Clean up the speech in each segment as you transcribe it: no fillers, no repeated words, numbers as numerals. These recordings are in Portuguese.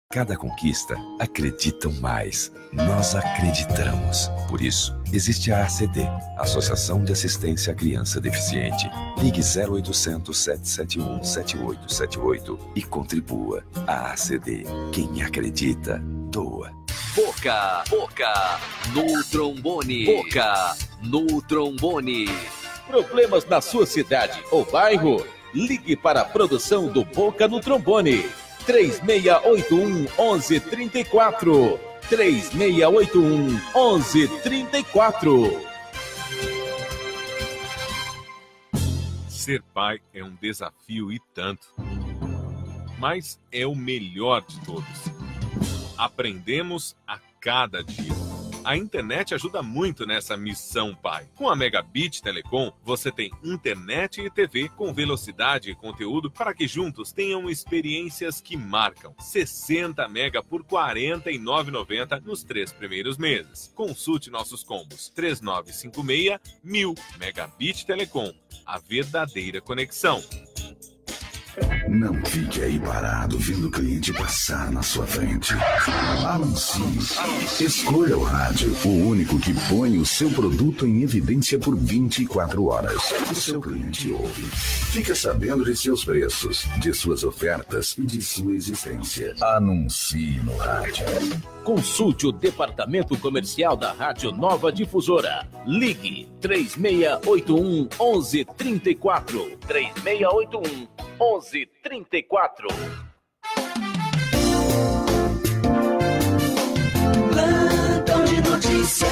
Cada conquista, acreditam mais. Nós acreditamos. Por isso, existe a ACD, Associação de Assistência à Criança Deficiente. Ligue 0800 771 7878 e contribua. A ACD, quem acredita, doa. Boca no trombone. Boca no trombone. Problemas na sua cidade ou bairro? Ligue para a produção do Boca no Trombone. 3681-1134. 3681-1134. Ser pai é um desafio e tanto, mas é o melhor de todos. Aprendemos a cada dia. A internet ajuda muito nessa missão pai. Com a Megabit Telecom, você tem internet e TV com velocidade e conteúdo para que juntos tenham experiências que marcam. 60 mega por R$ 49,90 nos 3 primeiros meses. Consulte nossos combos 3956-1000. Megabit Telecom, a verdadeira conexão. Não fique aí parado vendo o cliente passar na sua frente. Anuncie. Escolha o rádio, o único que põe o seu produto em evidência por 24 horas. O seu cliente ouve. Fica sabendo de seus preços, de suas ofertas e de sua existência. Anuncie no rádio. Consulte o departamento comercial da Rádio Nova Difusora. Ligue 3681-1134. 3681-1134. Plantão de notícias.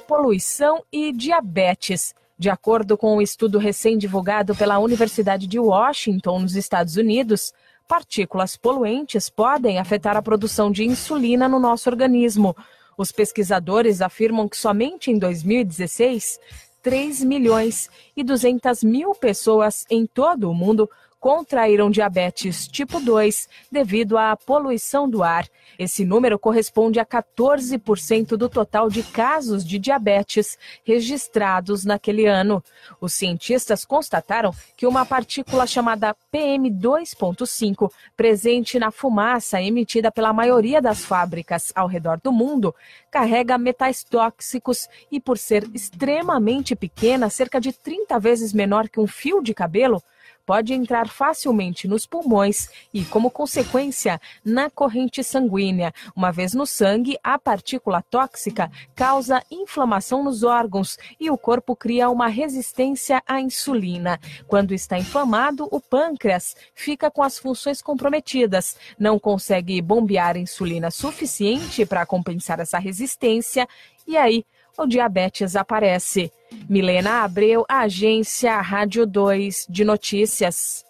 Poluição e diabetes. De acordo com um estudo recém-divulgado pela Universidade de Washington, nos Estados Unidos, partículas poluentes podem afetar a produção de insulina no nosso organismo. Os pesquisadores afirmam que somente em 2016, 3.200.000 pessoas em todo o mundo contraíram diabetes tipo 2 devido à poluição do ar. Esse número corresponde a 14% do total de casos de diabetes registrados naquele ano. Os cientistas constataram que uma partícula chamada PM2.5, presente na fumaça emitida pela maioria das fábricas ao redor do mundo, carrega metais tóxicos e, por ser extremamente pequena, cerca de 30 vezes menor que um fio de cabelo, pode entrar facilmente nos pulmões e, como consequência, na corrente sanguínea. Uma vez no sangue, a partícula tóxica causa inflamação nos órgãos e o corpo cria uma resistência à insulina. Quando está inflamado, o pâncreas fica com as funções comprometidas, não consegue bombear insulina suficiente para compensar essa resistência e aí o diabetes aparece. Milena Abreu, Agência Rádio 2 de Notícias.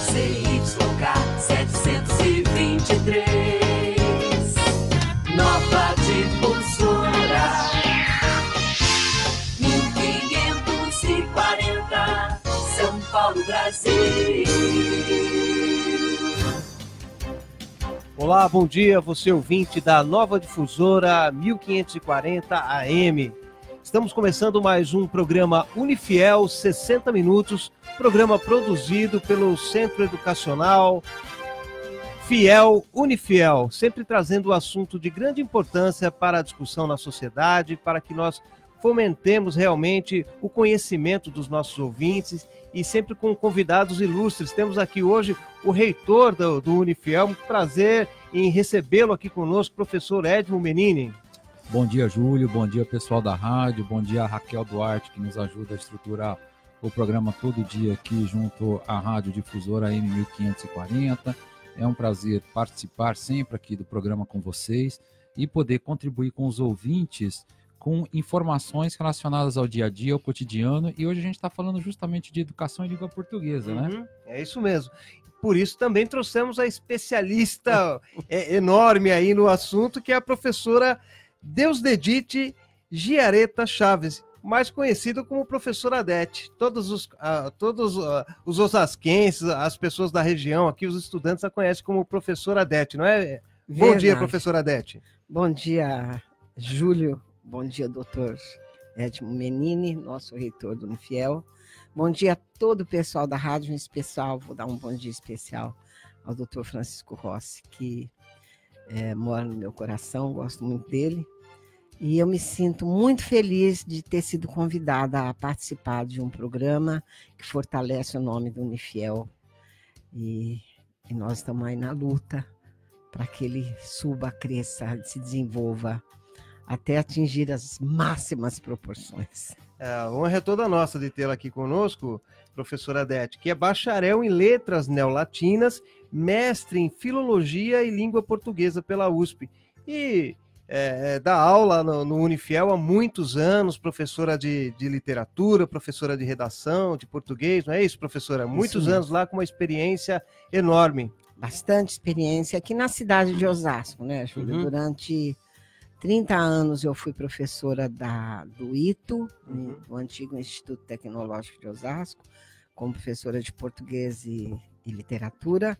CYK 723, Nova Difusora, 1540, São Paulo, Brasil. Olá, bom dia, você ouvinte da Nova Difusora 1540 AM. Estamos começando mais um programa Unifiel 60 Minutos, programa produzido pelo Centro Educacional Fiel Unifiel, sempre trazendo um assunto de grande importância para a discussão na sociedade, para que nós fomentemos realmente o conhecimento dos nossos ouvintes e sempre com convidados ilustres. Temos aqui hoje o reitor do Unifiel, muito prazer em recebê-lo aqui conosco, professor Edmo Menini. Bom dia, Júlio, bom dia pessoal da rádio, bom dia a Raquel Duarte, que nos ajuda a estruturar o programa todo dia aqui junto à Rádio Difusora AM 1540. É um prazer participar sempre aqui do programa com vocês e poder contribuir com os ouvintes com informações relacionadas ao dia a dia, ao cotidiano, e hoje a gente está falando justamente de educação em língua portuguesa, né? É isso mesmo. Por isso também trouxemos a especialista enorme aí no assunto, que é a professora Deusdedite Giareta Chaves, mais conhecida como professora Adete. Todos os osasquenses, as pessoas da região aqui, os estudantes a conhecem como professora Adete, não é? Bom dia, professora Adete. Bom dia, Júlio. Bom dia, doutor Edmo Menini, nosso reitor do Unifiel. Bom dia a todo o pessoal da rádio, em especial, vou dar um bom dia especial ao Dr. Francisco Rossi, que mora no meu coração, gosto muito dele. E eu me sinto muito feliz de ter sido convidada a participar de um programa que fortalece o nome do Unifiel. E nós estamos aí na luta para que ele suba, cresça, se desenvolva, até atingir as máximas proporções. A honra é toda nossa de tê-la aqui conosco, professora Adete, que é bacharel em letras neolatinas, mestre em filologia e língua portuguesa pela USP. E dá aula no Unifiel há muitos anos, professora de literatura, professora de redação, de português, não é isso, professora? Muitos anos lá com uma experiência enorme. Bastante experiência aqui na cidade de Osasco, né, Júlio? Durante 30 anos eu fui professora do ITO, do antigo Instituto Tecnológico de Osasco, como professora de português e literatura.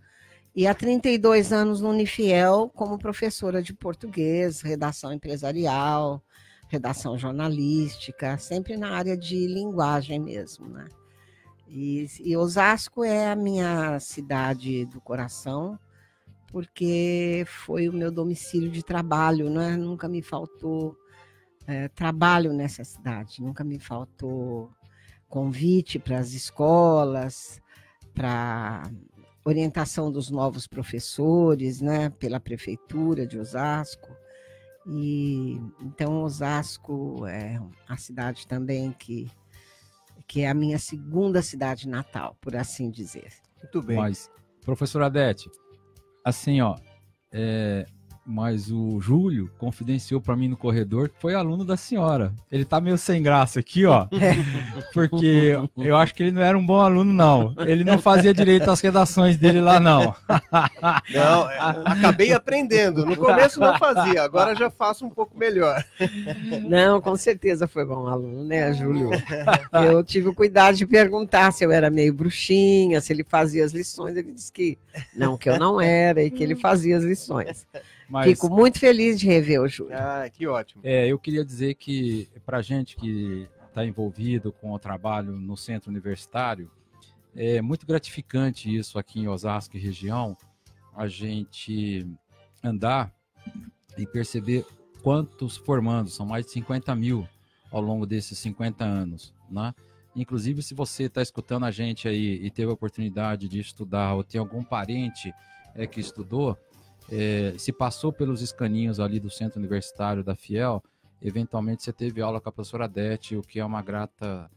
E há 32 anos no Unifiel como professora de português, redação empresarial, redação jornalística, sempre na área de linguagem mesmo, né? E Osasco é a minha cidade do coração, porque foi o meu domicílio de trabalho, né? Nunca me faltou trabalho nessa cidade, nunca me faltou convite para as escolas, para orientação dos novos professores, né, pela prefeitura de Osasco. E então Osasco é a cidade também que é a minha segunda cidade natal, por assim dizer. Muito bem. Mas, professora Adete, assim, ó, mas o Júlio confidenciou para mim no corredor que foi aluno da senhora. Ele tá meio sem graça aqui, ó, porque eu acho que ele não era um bom aluno, não. Ele não fazia direito às redações dele lá, não. Não, acabei aprendendo. No começo não fazia, agora já faço um pouco melhor. Não, com certeza foi bom aluno, né, Júlio? Eu tive o cuidado de perguntar se eu era meio bruxinha, se ele fazia as lições. Ele disse que eu não era e que ele fazia as lições. Mas, fico muito feliz de rever o Júlio. Ah, que ótimo. Eu queria dizer que, para a gente que está envolvido com o trabalho no centro universitário, é muito gratificante isso aqui em Osasco e região, a gente andar e perceber quantos formandos, são mais de 50 mil ao longo desses 50 anos, né? Inclusive, se você está escutando a gente aí e teve a oportunidade de estudar ou tem algum parente que estudou, se passou pelos escaninhos ali do Centro Universitário da Fiel, eventualmente você teve aula com a professora Adete, o que é uma grata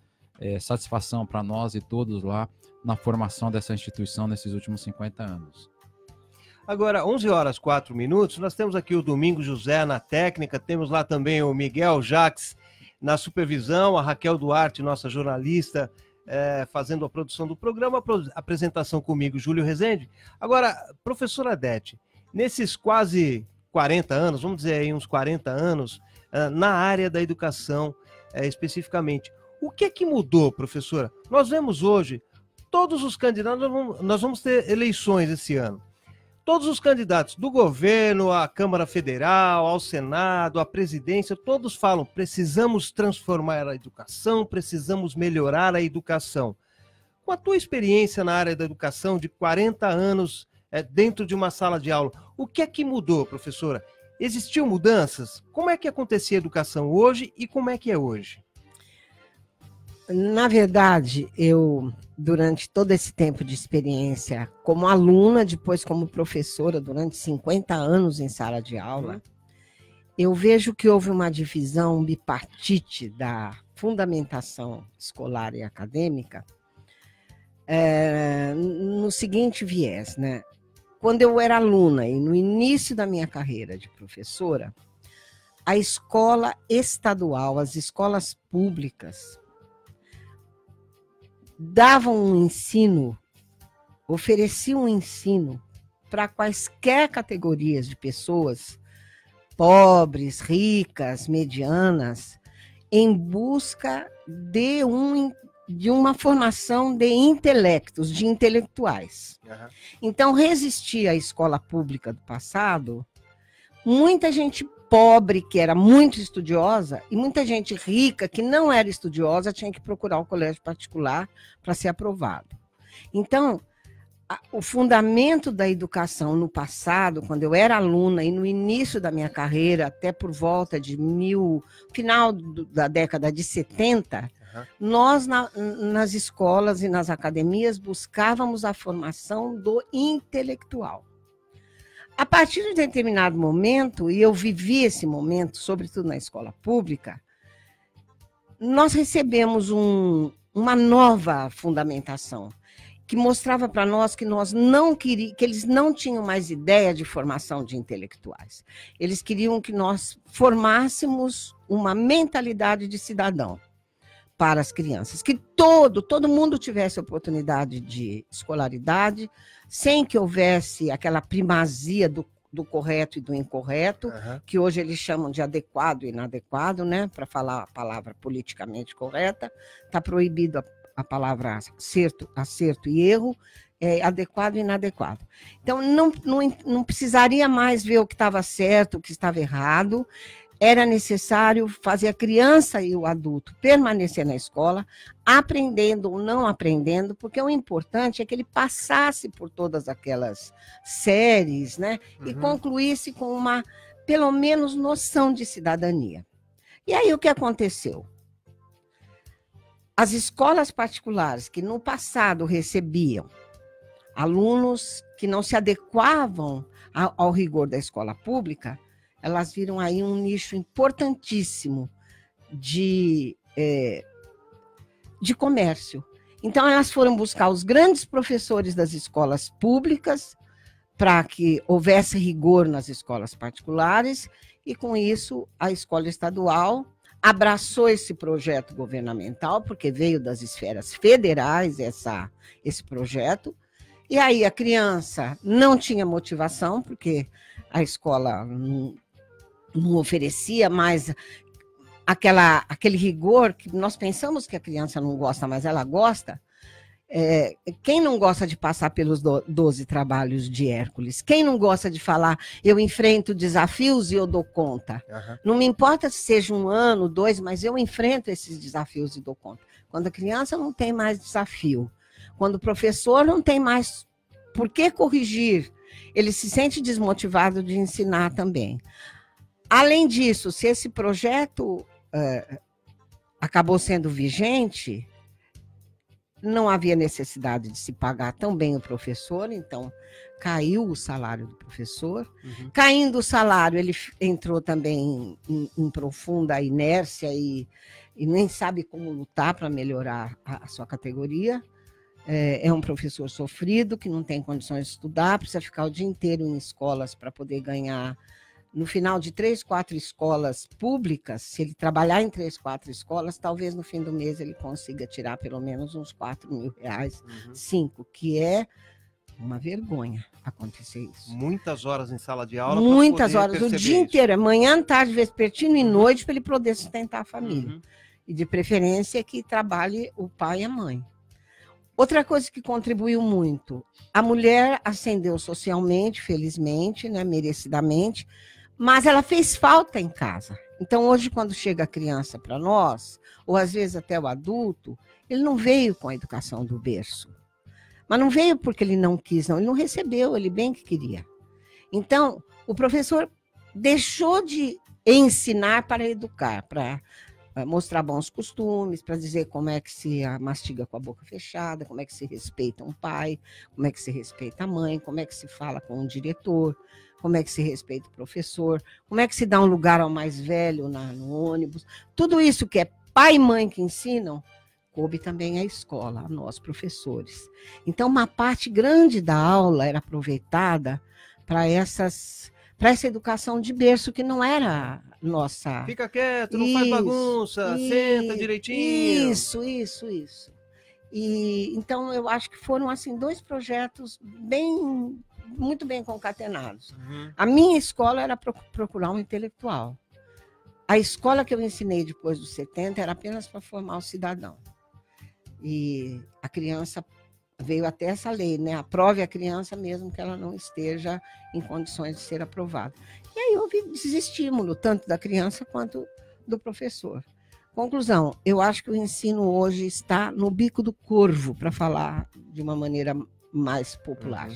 satisfação para nós e todos lá na formação dessa instituição nesses últimos 50 anos. Agora, 11h04, nós temos aqui o Domingos José na técnica, temos lá também o Miguel Jacques na supervisão, a Raquel Duarte, nossa jornalista, fazendo a produção do programa, a apresentação comigo, Júlio Rezende. Agora, professora Adete, nesses quase 40 anos, vamos dizer aí uns 40 anos, na área da educação especificamente, o que é que mudou, professora? Nós vemos hoje, todos os candidatos, nós vamos ter eleições esse ano. Todos os candidatos do governo, à Câmara Federal, ao Senado, à presidência, todos falam, precisamos transformar a educação, precisamos melhorar a educação. Com a tua experiência na área da educação de 40 anos dentro de uma sala de aula, o que é que mudou, professora? Existiam mudanças? Como é que acontecia a educação hoje e como é que é hoje? Na verdade, eu, durante todo esse tempo de experiência, como aluna, depois como professora, durante 50 anos em sala de aula, eu vejo que houve uma divisão bipartite da fundamentação escolar e acadêmica no seguinte viés, né? Quando eu era aluna e no início da minha carreira de professora, a escola estadual, as escolas públicas, davam um ensino, ofereciam um ensino para quaisquer categorias de pessoas, pobres, ricas, medianas, em busca de uma formação de intelectos, de intelectuais. Então, resistir à escola pública do passado, muita gente pobre que era muito estudiosa e muita gente rica que não era estudiosa tinha que procurar o colégio particular para ser aprovado. Então, o fundamento da educação no passado, quando eu era aluna e no início da minha carreira, até por volta de final da década de 70, nós nas escolas e nas academias buscávamos a formação do intelectual. A partir de determinado momento, e eu vivi esse momento, sobretudo na escola pública, nós recebemos uma nova fundamentação, que mostrava para nós que que eles não tinham mais ideia de formação de intelectuais. Eles queriam que nós formássemos uma mentalidade de cidadão para as crianças, que todo mundo tivesse oportunidade de escolaridade, sem que houvesse aquela primazia do correto e do incorreto, que hoje eles chamam de adequado e inadequado, né? Para falar a palavra politicamente correta, está proibido a palavra acerto e erro, adequado e inadequado. Então, não precisaria mais ver o que estava certo, o que estava errado, era necessário fazer a criança e o adulto permanecer na escola, aprendendo ou não aprendendo, porque o importante é que ele passasse por todas aquelas séries, né, e concluísse com uma, pelo menos, noção de cidadania. E aí o que aconteceu? As escolas particulares que no passado recebiam alunos que não se adequavam ao rigor da escola pública, elas viram aí um nicho importantíssimo de comércio. Então, elas foram buscar os grandes professores das escolas públicas para que houvesse rigor nas escolas particulares, e com isso a escola estadual abraçou esse projeto governamental, porque veio das esferas federais esse projeto, e aí a criança não tinha motivação, porque a escola não oferecia mais aquele rigor que nós pensamos que a criança não gosta, mas ela gosta. Quem não gosta de passar pelos 12 trabalhos de Hércules? Quem não gosta de falar, eu enfrento desafios e eu dou conta? Não me importa se seja 1 ano, 2, mas eu enfrento esses desafios e dou conta. Quando a criança não tem mais desafio, quando o professor não tem mais por que corrigir, ele se sente desmotivado de ensinar também. Além disso, se esse projeto acabou sendo vigente, não havia necessidade de se pagar tão bem o professor, então caiu o salário do professor. Caindo o salário, ele entrou também em profunda inércia e nem sabe como lutar para melhorar a sua categoria. É um professor sofrido, que não tem condições de estudar, precisa ficar o dia inteiro em escolas para poder ganhar. No final de 3, 4 escolas públicas, se ele trabalhar em 3, 4 escolas, talvez no fim do mês ele consiga tirar pelo menos uns R$4.000, 5, que é uma vergonha acontecer isso. Muitas horas em sala de aula. Muitas horas, o dia inteiro, manhã, tarde, vespertino e noite, para ele poder sustentar a família. E de preferência que trabalhe o pai e a mãe. Outra coisa que contribuiu muito, a mulher ascendeu socialmente, felizmente, né, merecidamente, mas ela fez falta em casa. Então, hoje, quando chega a criança para nós, ou às vezes até o adulto, ele não veio com a educação do berço. Mas não veio porque ele não quis, não. Ele não recebeu, ele bem que queria. Então, o professor deixou de ensinar para educar, para mostrar bons costumes, para dizer como é que se mastiga com a boca fechada, como é que se respeita um pai, como é que se respeita a mãe, como é que se fala com um diretor, como é que se respeita o professor, como é que se dá um lugar ao mais velho no ônibus. Tudo isso que é pai e mãe que ensinam, coube também à escola, a nós, professores. Então, uma parte grande da aula era aproveitada para essa educação de berço, que não era nossa... Fica quieto, não faz bagunça, senta direitinho. Isso. E, então, eu acho que foram assim 2 projetos muito bem concatenados. A minha escola era procurar um intelectual. A escola que eu ensinei depois dos 70 era apenas para formar o cidadão. E a criança veio até essa lei, né? Aprove a criança mesmo que ela não esteja em condições de ser aprovada. E aí houve desestímulo, tanto da criança quanto do professor. Conclusão, eu acho que o ensino hoje está no bico do corvo, para falar de uma maneira mais popular.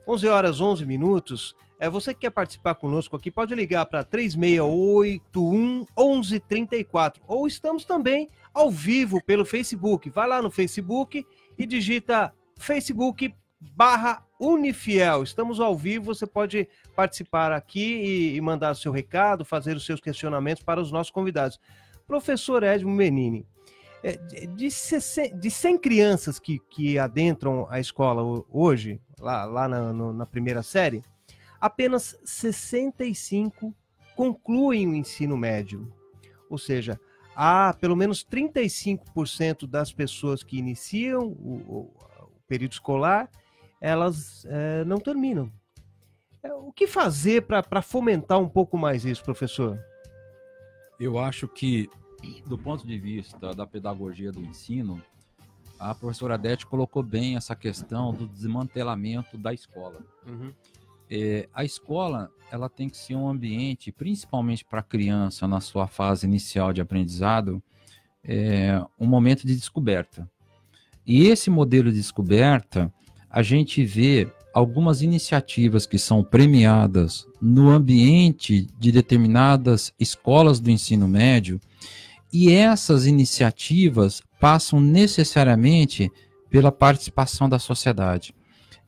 11h11. Você que quer participar conosco aqui, pode ligar para 3681-1134. Ou estamos também ao vivo pelo Facebook. Vai lá no Facebook e digita Facebook/Unifiel. Estamos ao vivo, você pode participar aqui e mandar seu recado, fazer os seus questionamentos para os nossos convidados. Professor Edmo Menini, de 100 crianças que adentram a escola hoje, lá na primeira série, apenas 65 concluem o ensino médio. Ou seja, há pelo menos 35% das pessoas que iniciam o período escolar, elas não terminam. O que fazer para fomentar um pouco mais isso, professor? Eu acho que, do ponto de vista da pedagogia do ensino, a professora Adete colocou bem essa questão do desmantelamento da escola. A escola, ela tem que ser um ambiente, principalmente para a criança na sua fase inicial de aprendizado, um momento de descoberta. E esse modelo de descoberta, a gente vê algumas iniciativas que são premiadas no ambiente de determinadas escolas do ensino médio, e essas iniciativas passam necessariamente pela participação da sociedade.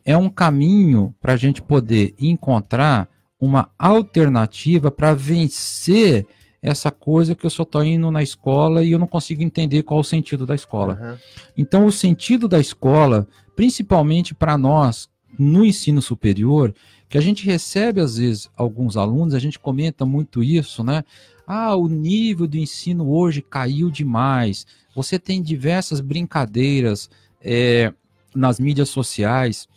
É um caminho para a gente poder encontrar uma alternativa para vencer essa coisa que eu só estou indo na escola e eu não consigo entender qual o sentido da escola. Então, o sentido da escola, principalmente para nós, no ensino superior, que a gente recebe, às vezes, alguns alunos, a gente comenta muito isso, né? O nível do ensino hoje caiu demais. Você tem diversas brincadeiras nas mídias sociais,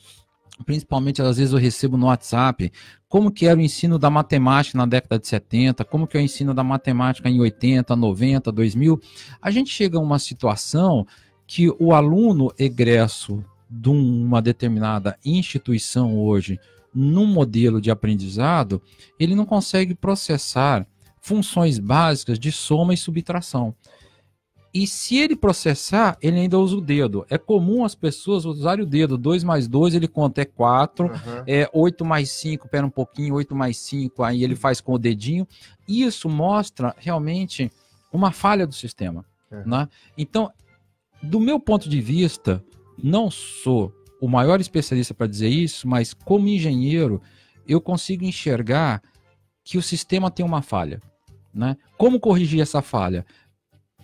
principalmente, às vezes, eu recebo no WhatsApp, como que era o ensino da matemática na década de 70, como que é o ensino da matemática em 80, 90, 2000. A gente chega a uma situação que o aluno egresso de uma determinada instituição hoje, num modelo de aprendizado, ele não consegue processar funções básicas de soma e subtração. E se ele processar, ele ainda usa o dedo. É comum as pessoas usarem o dedo. 2 mais 2, ele conta 4. 8 mais 5, pera um pouquinho, 8 mais 5, aí ele faz com o dedinho. Isso mostra realmente uma falha do sistema. Né? Então, do meu ponto de vista, não sou o maior especialista para dizer isso, mas como engenheiro, eu consigo enxergar que o sistema tem uma falha. Né? Como corrigir essa falha?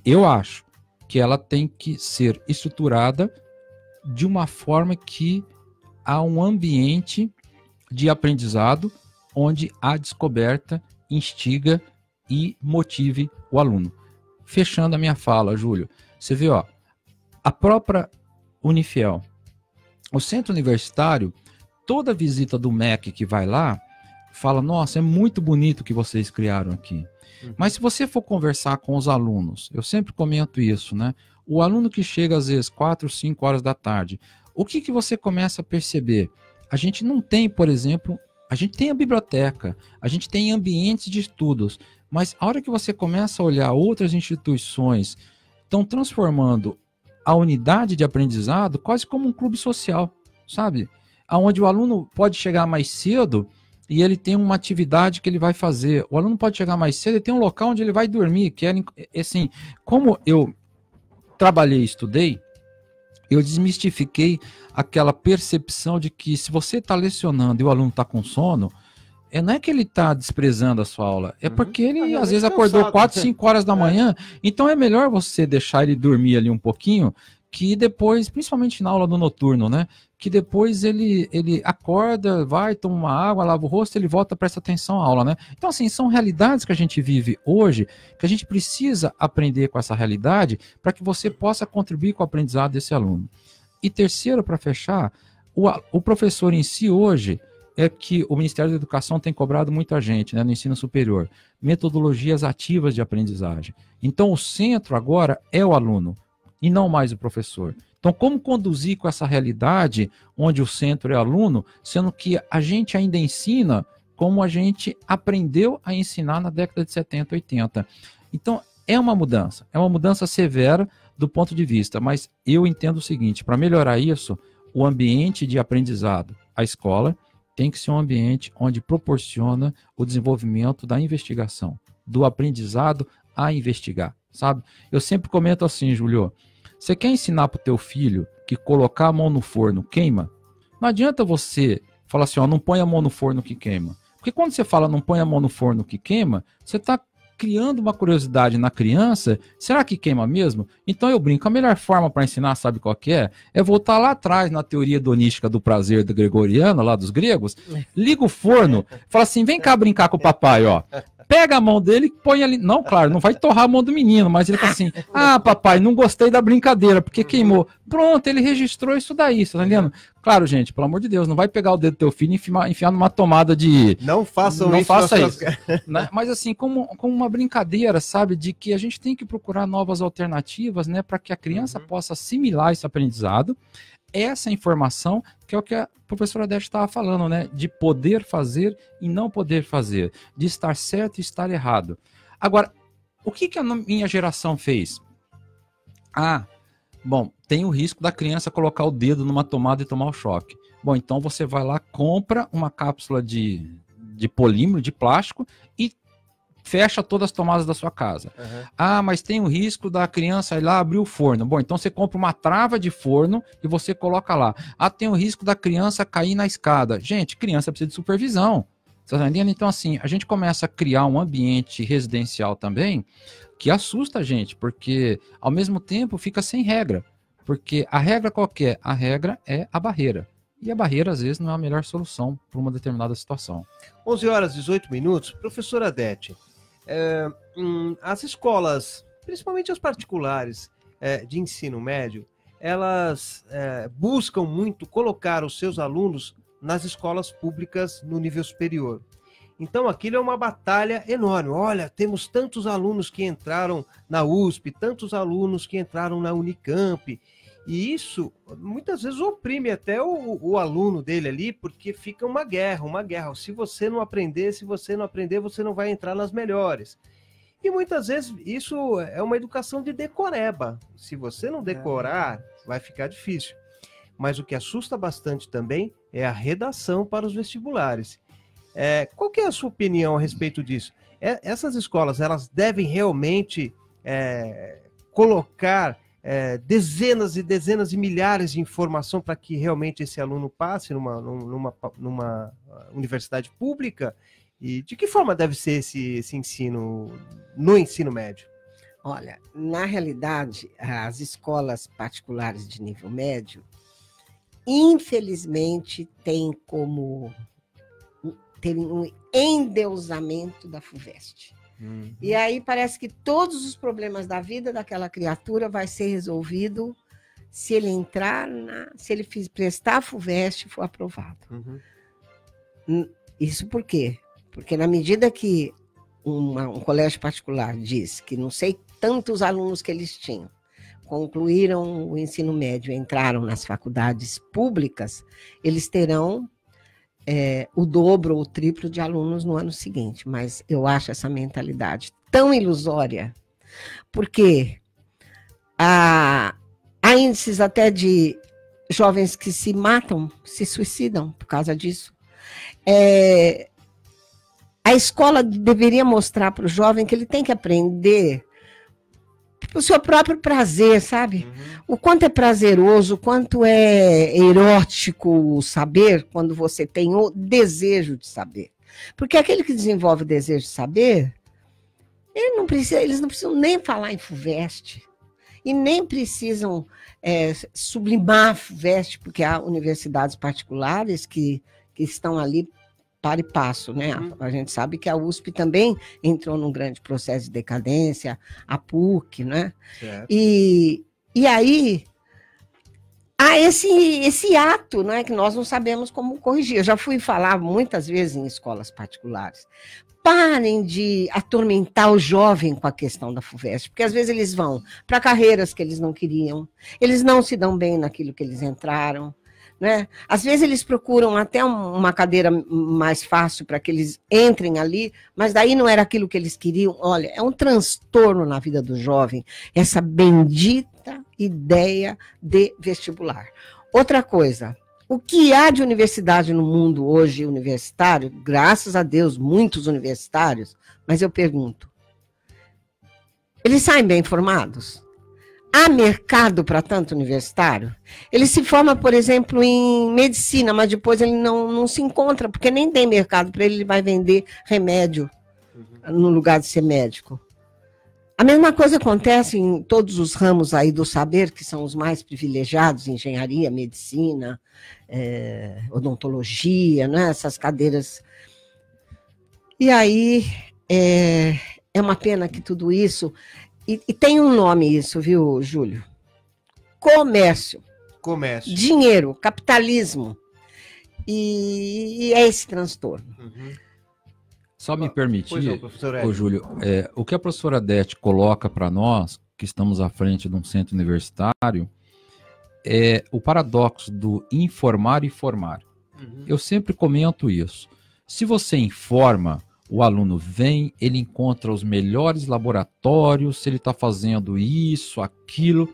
Eu acho que ela tem que ser estruturada de uma forma que há um ambiente de aprendizado onde a descoberta instiga e motive o aluno. Fechando a minha fala, Júlio, você vê, a própria Unifiel, o centro universitário, toda visita do MEC que vai lá, fala, nossa, é muito bonito o que vocês criaram aqui. Mas se você for conversar com os alunos, eu sempre comento isso, né? O aluno que chega às vezes 4, 5 horas da tarde, o que você começa a perceber? A gente não tem, por exemplo, a gente tem a biblioteca, a gente tem ambientes de estudos, mas a hora que você começa a olhar outras instituições, estão transformando a unidade de aprendizado quase como um clube social, sabe? Onde o aluno pode chegar mais cedo e ele tem uma atividade que ele vai fazer. O aluno pode chegar mais cedo e tem um local onde ele vai dormir, que é assim, como eu trabalhei e estudei, eu desmistifiquei aquela percepção de que se você está lecionando e o aluno está com sono, não é que ele está desprezando a sua aula, é porque ele às vezes acordou 4, 5 horas da manhã, então é melhor você deixar ele dormir ali um pouquinho, que depois, principalmente na aula do noturno, né, que depois ele acorda, vai, toma uma água, lava o rosto, ele volta, presta atenção à aula, né? Então, assim, são realidades que a gente vive hoje, que a gente precisa aprender com essa realidade para que você possa contribuir com o aprendizado desse aluno. E terceiro, para fechar, o professor em si hoje é que o Ministério da Educação tem cobrado muito a gente, né, no ensino superior, metodologias ativas de aprendizagem. Então, o centro agora é o aluno e não mais o professor. Então, como conduzir com essa realidade, onde o centro é aluno, sendo que a gente ainda ensina como a gente aprendeu a ensinar na década de 70, 80. Então, é uma mudança severa do ponto de vista, mas eu entendo o seguinte, para melhorar isso, o ambiente de aprendizado, a escola, tem que ser um ambiente onde proporciona o desenvolvimento da investigação, do aprendizado a investigar, sabe? Eu sempre comento assim, Júlio, você quer ensinar para o teu filho que colocar a mão no forno queima? Não adianta você falar assim, ó, não põe a mão no forno que queima. Porque quando você fala não põe a mão no forno que queima, você está criando uma curiosidade na criança, será que queima mesmo? Então eu brinco, a melhor forma para ensinar, sabe qual que é? É voltar lá atrás na teoria hedonística do prazer do gregoriano, lá dos gregos, liga o forno, fala assim, vem cá brincar com o papai, ó. Pega a mão dele e põe ali. Não, claro, não vai torrar a mão do menino, mas ele fala assim, ah, papai, não gostei da brincadeira, porque queimou. Pronto, ele registrou isso daí, você tá entendendo? Claro, gente, pelo amor de Deus, não vai pegar o dedo do teu filho e enfiar numa tomada de... Não façam não isso. Faça isso. Né? Mas assim, como uma brincadeira, sabe, de que a gente tem que procurar novas alternativas, né, para que a criança possa assimilar esse aprendizado, essa informação, que é o que a professora Odete estava falando, né? De poder fazer e não poder fazer, de estar certo e estar errado. Agora, o que a minha geração fez? Ah, bom, tem o risco da criança colocar o dedo numa tomada e tomar o choque. Bom, então você vai lá, compra uma cápsula de polímero, de plástico, e fecha todas as tomadas da sua casa. Ah, mas tem o risco da criança ir lá abrir o forno. Bom, então você compra uma trava de forno e você coloca lá. Ah, tem o risco da criança cair na escada. Gente, criança precisa de supervisão. Você tá entendendo? Então, assim, a gente começa a criar um ambiente residencial também que assusta a gente, porque ao mesmo tempo fica sem regra. Porque a regra qualquer, a regra é a barreira. E a barreira, às vezes, não é a melhor solução para uma determinada situação. 11 horas e 18 minutos. Professora Odete, as escolas, principalmente as particulares de ensino médio, elas buscam muito colocar os seus alunos nas escolas públicas no nível superior. Então, aquilo é uma batalha enorme. Olha, temos tantos alunos que entraram na USP, tantos alunos que entraram na Unicamp, e isso, muitas vezes, oprime até o aluno dele ali, porque fica uma guerra. Se você não aprender, você não vai entrar nas melhores. E muitas vezes isso é uma educação de decoreba. Se você não decorar, vai ficar difícil. Mas o que assusta bastante também é a redação para os vestibulares. Qual que é a sua opinião a respeito disso? Essas escolas, elas devem realmente colocar dezenas e dezenas de milhares de informação para que realmente esse aluno passe numa universidade pública? E de que forma deve ser esse ensino no ensino médio? Olha, na realidade, as escolas particulares de nível médio, infelizmente, têm um endeusamento da FUVEST. E aí parece que todos os problemas da vida daquela criatura vai ser resolvido se ele se ele prestar a FUVEST e for aprovado. Isso por quê? Porque na medida que um colégio particular diz que não sei tantos alunos que eles tinham, concluíram o ensino médio e entraram nas faculdades públicas, eles terão o dobro ou o triplo de alunos no ano seguinte. Mas eu acho essa mentalidade tão ilusória, porque há índices até de jovens que se matam, se suicidam por causa disso. A escola deveria mostrar para o jovem que ele tem que aprender o seu próprio prazer, sabe? O quanto é prazeroso, o quanto é erótico saber quando você tem o desejo de saber. Porque aquele que desenvolve o desejo de saber, eles não precisam nem falar em FUVEST e nem precisam sublimar a FUVEST, porque há universidades particulares que estão ali para e passo, né? A gente sabe que a USP também entrou num grande processo de decadência, a PUC, né? E aí, há esse ato, né, que nós não sabemos como corrigir. Eu já fui falar muitas vezes em escolas particulares. Parem de atormentar o jovem com a questão da FUVEST, porque às vezes eles vão para carreiras que eles não queriam, eles não se dão bem naquilo que eles entraram, né? Às vezes eles procuram até uma cadeira mais fácil para que eles entrem ali, mas daí não era aquilo que eles queriam. Olha, é um transtorno na vida do jovem, essa bendita ideia de vestibular. Outra coisa, o que há de universidade no mundo hoje universitário, graças a Deus, muitos universitários, mas eu pergunto, eles saem bem formados? Há mercado para tanto universitário? Ele se forma, por exemplo, em medicina, mas depois ele não se encontra, porque nem tem mercado para ele vai vender remédio no lugar de ser médico. A mesma coisa acontece em todos os ramos aí do saber, que são os mais privilegiados, engenharia, medicina, odontologia, né? Essas cadeiras. E aí, é uma pena que tudo isso... E tem um nome isso, viu, Júlio? Comércio. Comércio. Dinheiro, capitalismo. E é esse transtorno. Só me permitir, não, Júlio, o que a professora Adete coloca para nós, que estamos à frente de um centro universitário, é o paradoxo do informar e formar. Eu sempre comento isso. Se você informa, o aluno vem, ele encontra os melhores laboratórios, se ele está fazendo isso, aquilo.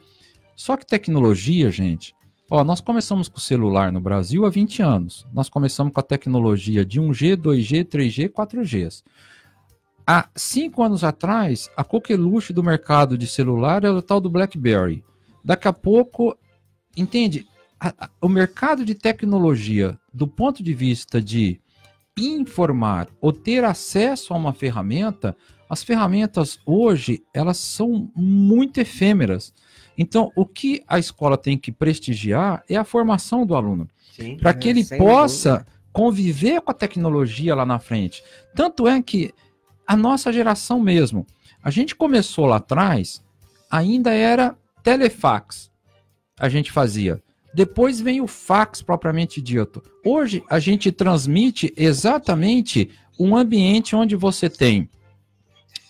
Só que tecnologia, gente, nós começamos com o celular no Brasil há 20 anos. Nós começamos com a tecnologia de 1G, 2G, 3G, 4Gs. Há 5 anos atrás, a coqueluche do mercado de celular era o tal do BlackBerry. Daqui a pouco, entende? O mercado de tecnologia, do ponto de vista de informar ou ter acesso a uma ferramenta, as ferramentas hoje, elas são muito efêmeras. Então, o que a escola tem que prestigiar é a formação do aluno, para que ele possa conviver com a tecnologia lá na frente. Tanto é que a nossa geração mesmo, a gente começou lá atrás, ainda era telefax, a gente fazia. Depois vem o fax propriamente dito. Hoje a gente transmite exatamente um ambiente onde você tem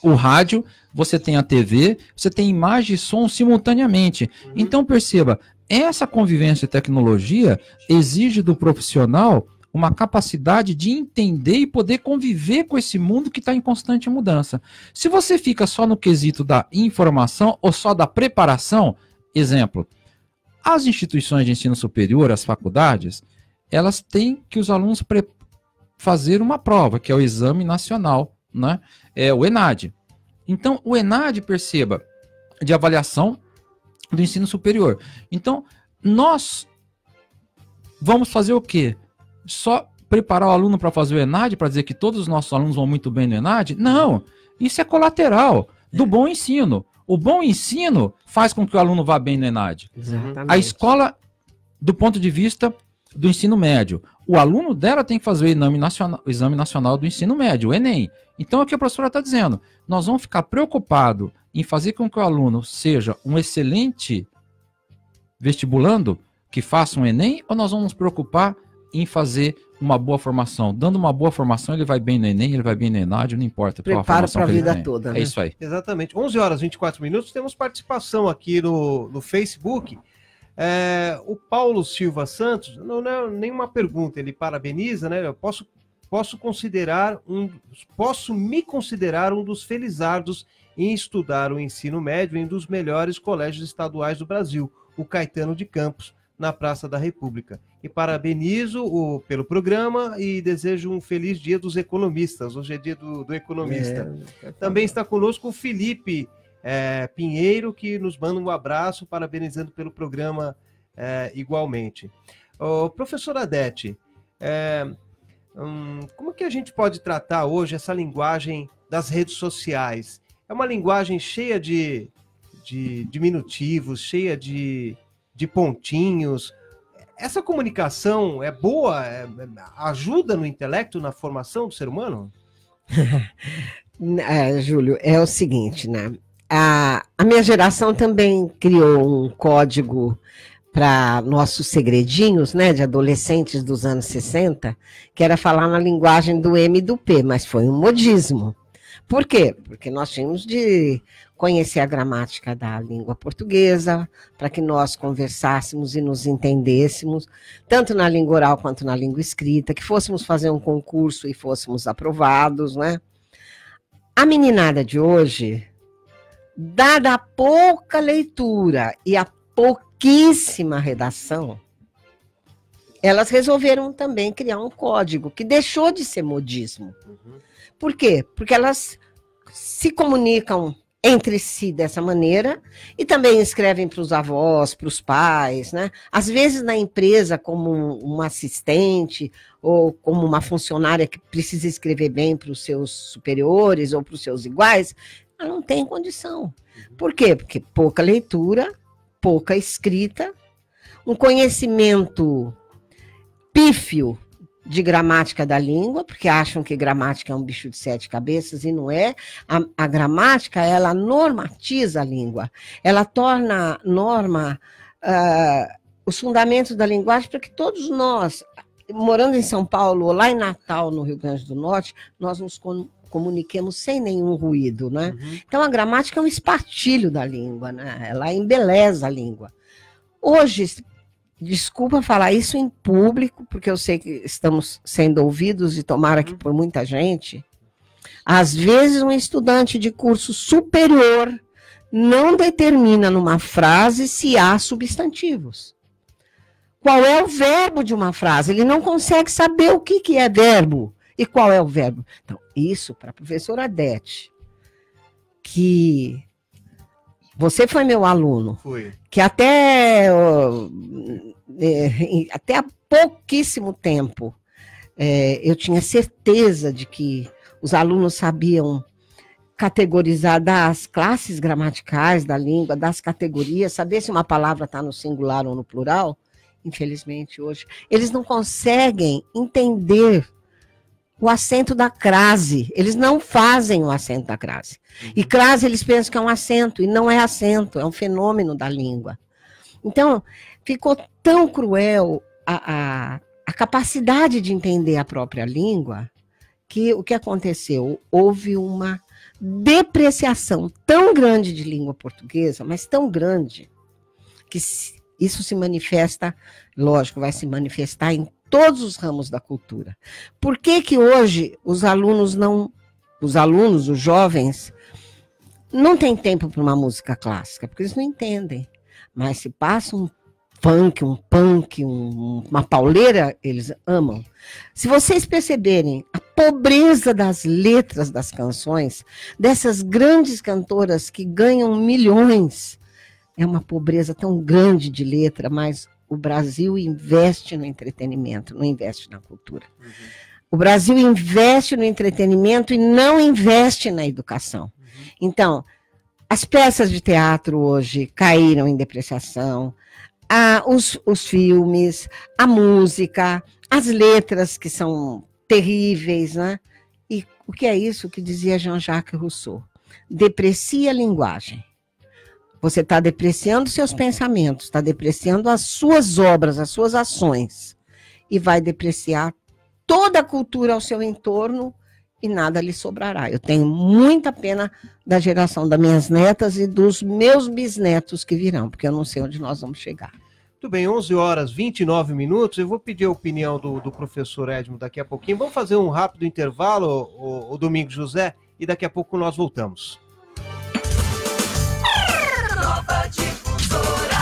o rádio, você tem a TV, você tem imagem e som simultaneamente. Então perceba, essa convivência e tecnologia exige do profissional uma capacidade de entender e poder conviver com esse mundo que está em constante mudança. Se você fica só no quesito da informação ou só da preparação, exemplo, as instituições de ensino superior, as faculdades, elas têm que os alunos fazer uma prova, que é o Exame Nacional, né? É o ENAD. Então, o ENAD, perceba, de avaliação do ensino superior. Então, nós vamos fazer o quê? Só preparar o aluno para fazer o ENAD, para dizer que todos os nossos alunos vão muito bem no ENAD? Não, isso é colateral do bom ensino. O bom ensino faz com que o aluno vá bem no ENAD. Exatamente. A escola, do ponto de vista do ensino médio, o aluno dela tem que fazer o Exame Nacional do Ensino Médio, o Enem. Então, é o que a professora está dizendo. Nós vamos ficar preocupados em fazer com que o aluno seja um excelente vestibulando, que faça um Enem, ou nós vamos nos preocupar em fazer uma boa formação? Dando uma boa formação, ele vai bem no Enem, ele vai bem no ENAD, não importa. Prepara para a vida toda. Né? É isso aí. Exatamente. 11 horas e 24 minutos, temos participação aqui no Facebook. O Paulo Silva Santos, não é nenhuma pergunta, ele parabeniza, né? Eu posso me considerar um dos felizardos em estudar o ensino médio em um dos melhores colégios estaduais do Brasil, o Caetano de Campos, na Praça da República. E parabenizo pelo programa e desejo um feliz dia dos economistas. Hoje é dia do economista. Também está conosco o Felipe Pinheiro, que nos manda um abraço, parabenizando pelo programa igualmente. Professora Adete, como que a gente pode tratar hoje essa linguagem das redes sociais? É uma linguagem cheia de diminutivos, cheia de pontinhos. Essa comunicação é boa? Ajuda no intelecto, na formação do ser humano? Júlio, é o seguinte, né? A minha geração também criou um código para nossos segredinhos, né, de adolescentes dos anos 60, que era falar na linguagem do M e do P, mas foi um modismo. Por quê? Porque nós tínhamos de conhecer a gramática da língua portuguesa, para que nós conversássemos e nos entendêssemos, tanto na língua oral quanto na língua escrita, que fôssemos fazer um concurso e fôssemos aprovados, né? A meninada de hoje, dada a pouca leitura e a pouquíssima redação, elas resolveram também criar um código que deixou de ser modismo. Por quê? Porque elas se comunicam entre si dessa maneira e também escrevem para os avós, para os pais, né? Às vezes na empresa como uma assistente ou como uma funcionária que precisa escrever bem para os seus superiores ou para os seus iguais, ela não tem condição. Por quê? Porque pouca leitura, pouca escrita, um conhecimento pífio de gramática da língua, porque acham que gramática é um bicho de 7 cabeças, e não é. A gramática, ela normatiza a língua, ela torna norma os fundamentos da linguagem para que todos nós, morando em São Paulo ou lá em Natal, no Rio Grande do Norte, nós nos comuniquemos sem nenhum ruído, né? Então, a gramática é um espartilho da língua, né? Ela embeleza a língua. Hoje, desculpa falar isso em público, porque eu sei que estamos sendo ouvidos e tomara que por muita gente. Às vezes, um estudante de curso superior não determina numa frase se há substantivos. Qual é o verbo de uma frase? Ele não consegue saber o que é verbo e qual é o verbo. Então, isso para a professora Adete, que você foi meu aluno, que até há pouquíssimo tempo eu tinha certeza de que os alunos sabiam categorizar das classes gramaticais da língua, das categorias, saber se uma palavra está no singular ou no plural. Infelizmente, hoje, eles não conseguem entender o acento da crase. Eles não fazem o acento da crase. E crase, eles pensam que é um acento, e não é acento, é um fenômeno da língua. Então, ficou tão cruel a capacidade de entender a própria língua, que o que aconteceu? Houve uma depreciação tão grande de língua portuguesa, mas tão grande, que isso se manifesta, lógico, vai se manifestar em todos os ramos da cultura. Por que que hoje os jovens, não têm tempo para uma música clássica? Porque eles não entendem. Mas se passa um funk, um punk, uma pauleira, eles amam. Se vocês perceberem a pobreza das letras das canções, dessas grandes cantoras que ganham milhões, é uma pobreza tão grande de letra, mas o Brasil investe no entretenimento, não investe na cultura. O Brasil investe no entretenimento e não investe na educação. Então, as peças de teatro hoje caíram em depreciação, os filmes, a música, as letras que são terríveis, né? E o que é isso que dizia Jean-Jacques Rousseau? Deprecia a linguagem. Você está depreciando seus pensamentos, está depreciando as suas obras, as suas ações, e vai depreciar toda a cultura ao seu entorno e nada lhe sobrará. Eu tenho muita pena da geração das minhas netas e dos meus bisnetos que virão, porque eu não sei onde nós vamos chegar. Muito bem, 11h29. Eu vou pedir a opinião do professor Edmo daqui a pouquinho. Vamos fazer um rápido intervalo, o Domingos José, e daqui a pouco nós voltamos. Nova Difusora.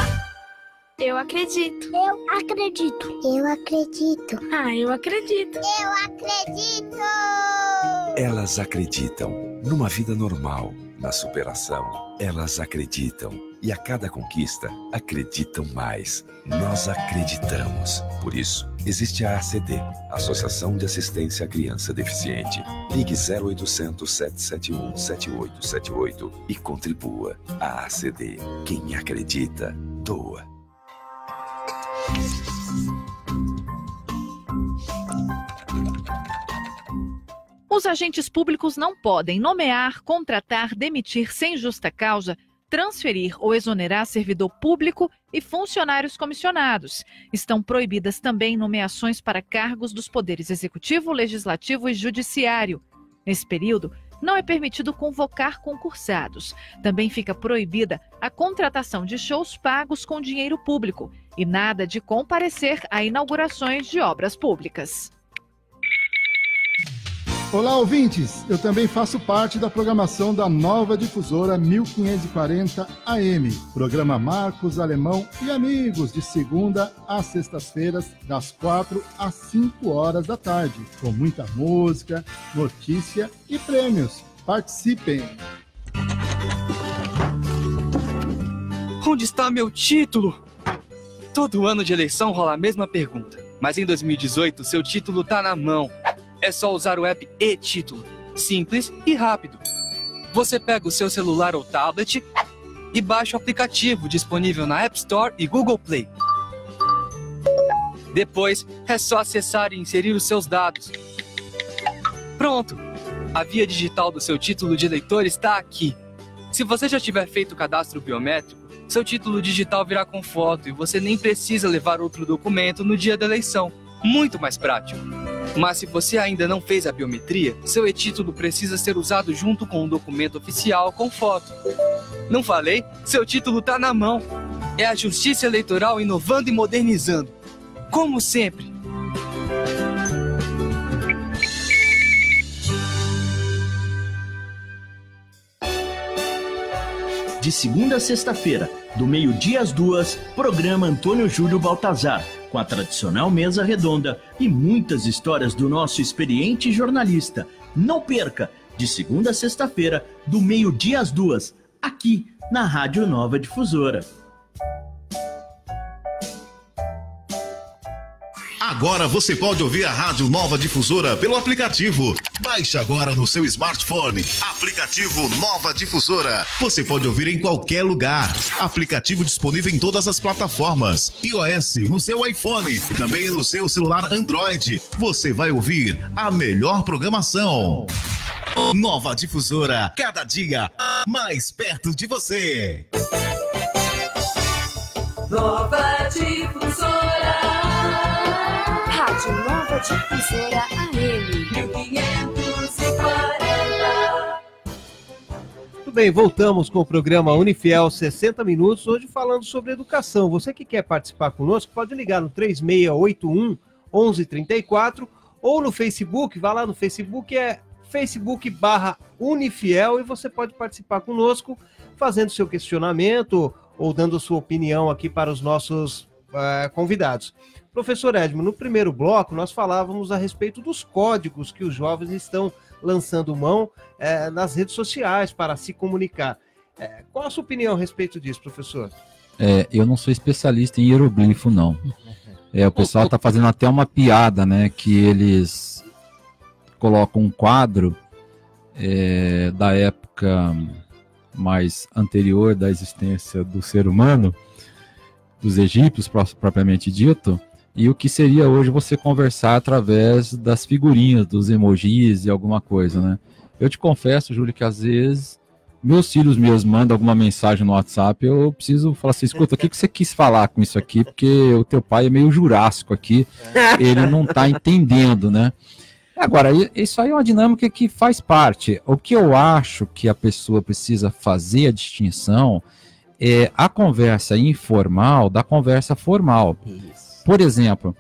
Eu acredito. Eu acredito. Eu acredito. Ah, eu acredito. Eu acredito. Elas acreditam numa vida normal, na superação. Elas acreditam e a cada conquista acreditam mais. Nós acreditamos. Por isso, existe a ACD, Associação de Assistência à Criança Deficiente. Ligue 0800 771 7878 e contribua. A ACD. Quem acredita, doa. Os agentes públicos não podem nomear, contratar, demitir sem justa causa transferir ou exonerar servidor público e funcionários comissionados. Estão proibidas também nomeações para cargos dos poderes executivo, legislativo e judiciário. Nesse período, não é permitido convocar concursados. Também fica proibida a contratação de shows pagos com dinheiro público e nada de comparecer a inaugurações de obras públicas. Olá, ouvintes! Eu também faço parte da programação da Nova Difusora 1540 AM. Programa Marcos, Alemão e Amigos, de segunda às sextas-feiras, das 4 às 5 horas da tarde, com muita música, notícia e prêmios. Participem! Onde está meu título? Todo ano de eleição rola a mesma pergunta, mas em 2018 seu título tá na mão. É só usar o app e-Título, simples e rápido. Você pega o seu celular ou tablet e baixa o aplicativo disponível na App Store e Google Play. Depois, é só acessar e inserir os seus dados. Pronto! A via digital do seu título de eleitor está aqui. Se você já tiver feito o cadastro biométrico, seu título digital virá com foto e você nem precisa levar outro documento no dia da eleição. Muito mais prático. Mas se você ainda não fez a biometria, seu e-título precisa ser usado junto com um documento oficial com foto. Não falei? Seu título tá na mão. É a Justiça Eleitoral inovando e modernizando. Como sempre. De segunda a sexta-feira, do meio-dia às 2, programa Antônio Júlio Baltazar, com a tradicional mesa redonda e muitas histórias do nosso experiente jornalista. Não perca, de segunda a sexta-feira, do meio-dia às 2, aqui na Rádio Nova Difusora. Agora você pode ouvir a Rádio Nova Difusora pelo aplicativo. Baixe agora no seu smartphone. Aplicativo Nova Difusora. Você pode ouvir em qualquer lugar. Aplicativo disponível em todas as plataformas. iOS, no seu iPhone e também no seu celular Android. Você vai ouvir a melhor programação. Nova Difusora, cada dia mais perto de você. Nova Difusora. Rádio Nova Difusora AM 1540. Tudo bem, voltamos com o programa Unifiel 60 Minutos, hoje falando sobre educação. Você que quer participar conosco, pode ligar no 3681-1134 ou no Facebook, vá lá no Facebook, é Facebook/Unifiel, e você pode participar conosco fazendo seu questionamento ou dando sua opinião aqui para os nossos convidados. Professor Edmo, no primeiro bloco nós falávamos a respeito dos códigos que os jovens estão lançando mão nas redes sociais para se comunicar. Qual a sua opinião a respeito disso, professor? Eu não sou especialista em hieroglifo, não. O pessoal está fazendo até uma piada, né, que eles colocam um quadro da época mais anterior da existência do ser humano, dos egípcios propriamente dito, e o que seria hoje você conversar através das figurinhas, dos emojis e alguma coisa, né? Eu te confesso, Júlio, que às vezes meus filhos mesmo mandam alguma mensagem no WhatsApp, eu preciso falar assim, escuta, o que você quis falar com isso aqui? Porque o teu pai é meio jurássico aqui, ele não está entendendo, né? Agora, isso aí é uma dinâmica que faz parte. O que eu acho que a pessoa precisa fazer a distinção é a conversa informal da conversa formal. Isso. Por exemplo,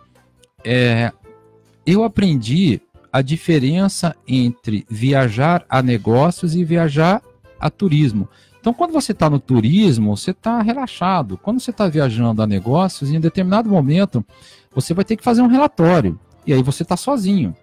eu aprendi a diferença entre viajar a negócios e viajar a turismo. Então, quando você está no turismo, você está relaxado. Quando você está viajando a negócios, em determinado momento, você vai ter que fazer um relatório. E aí você está sozinho.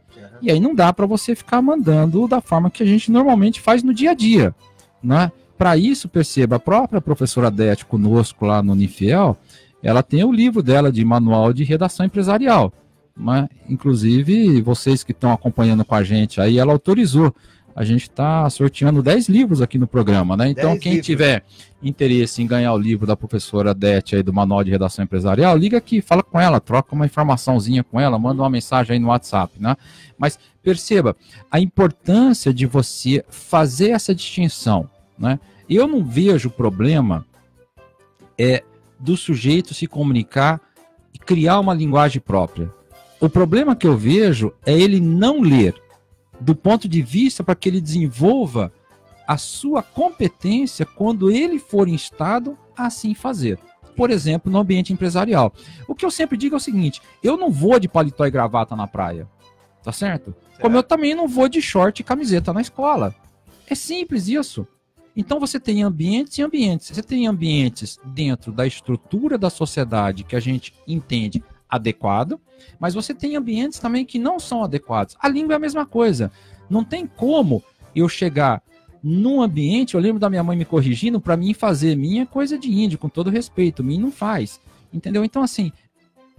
E aí não dá para você ficar mandando da forma que a gente normalmente faz no dia a dia, né? Para isso, perceba, a própria professora Dete conosco lá no Unifiel, ela tem o livro dela de manual de redação empresarial, né? Inclusive, vocês que estão acompanhando com a gente aí, ela autorizou. A gente está sorteando 10 livros aqui no programa, né? Então, quem tiver interesse em ganhar o livro da professora Dete aí do manual de redação empresarial, liga aqui, fala com ela, troca uma informaçãozinha com ela, manda uma mensagem aí no WhatsApp, né? Mas perceba a importância de você fazer essa distinção, né? Eu não vejo problema do sujeito se comunicar e criar uma linguagem própria. O problema que eu vejo é ele não ler do ponto de vista para que ele desenvolva a sua competência quando ele for instado a assim fazer. Por exemplo, no ambiente empresarial. O que eu sempre digo é o seguinte, eu não vou de paletó e gravata na praia, tá certo? Como eu também não vou de short e camiseta na escola. É simples isso. Então você tem ambientes e ambientes. Você tem ambientes dentro da estrutura da sociedade que a gente entende adequado, mas você tem ambientes também que não são adequados. A língua é a mesma coisa. Não tem como eu chegar num ambiente, eu lembro da minha mãe me corrigindo, para mim fazer minha coisa de índio, com todo respeito, mim não faz. Entendeu? Então, assim,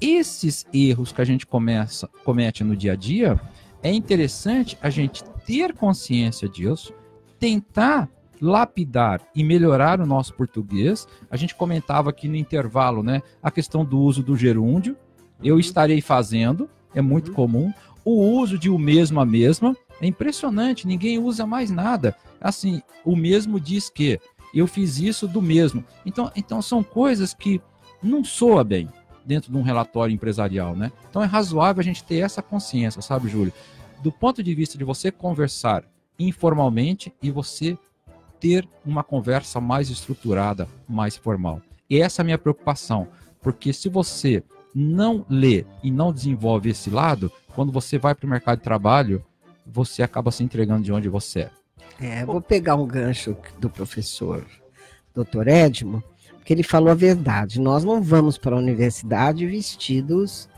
esses erros que a gente comete no dia a dia, é interessante a gente ter consciência disso, tentar lapidar e melhorar o nosso português. A gente comentava aqui no intervalo, né, a questão do uso do gerúndio. Eu estarei fazendo, é muito comum. O uso de o mesmo, a mesma, é impressionante, ninguém usa mais nada. Assim, o mesmo diz que eu fiz isso do mesmo. Então são coisas que não soa bem dentro de um relatório empresarial, né? Então é razoável a gente ter essa consciência, sabe, Júlio? Do ponto de vista de você conversar informalmente e você ter uma conversa mais estruturada, mais formal. E essa é a minha preocupação, porque se você não lê e não desenvolve esse lado, quando você vai para o mercado de trabalho, você acaba se entregando de onde você é. Vou pegar um gancho do professor Dr. Edmo, porque ele falou a verdade. Nós não vamos para a universidade vestidos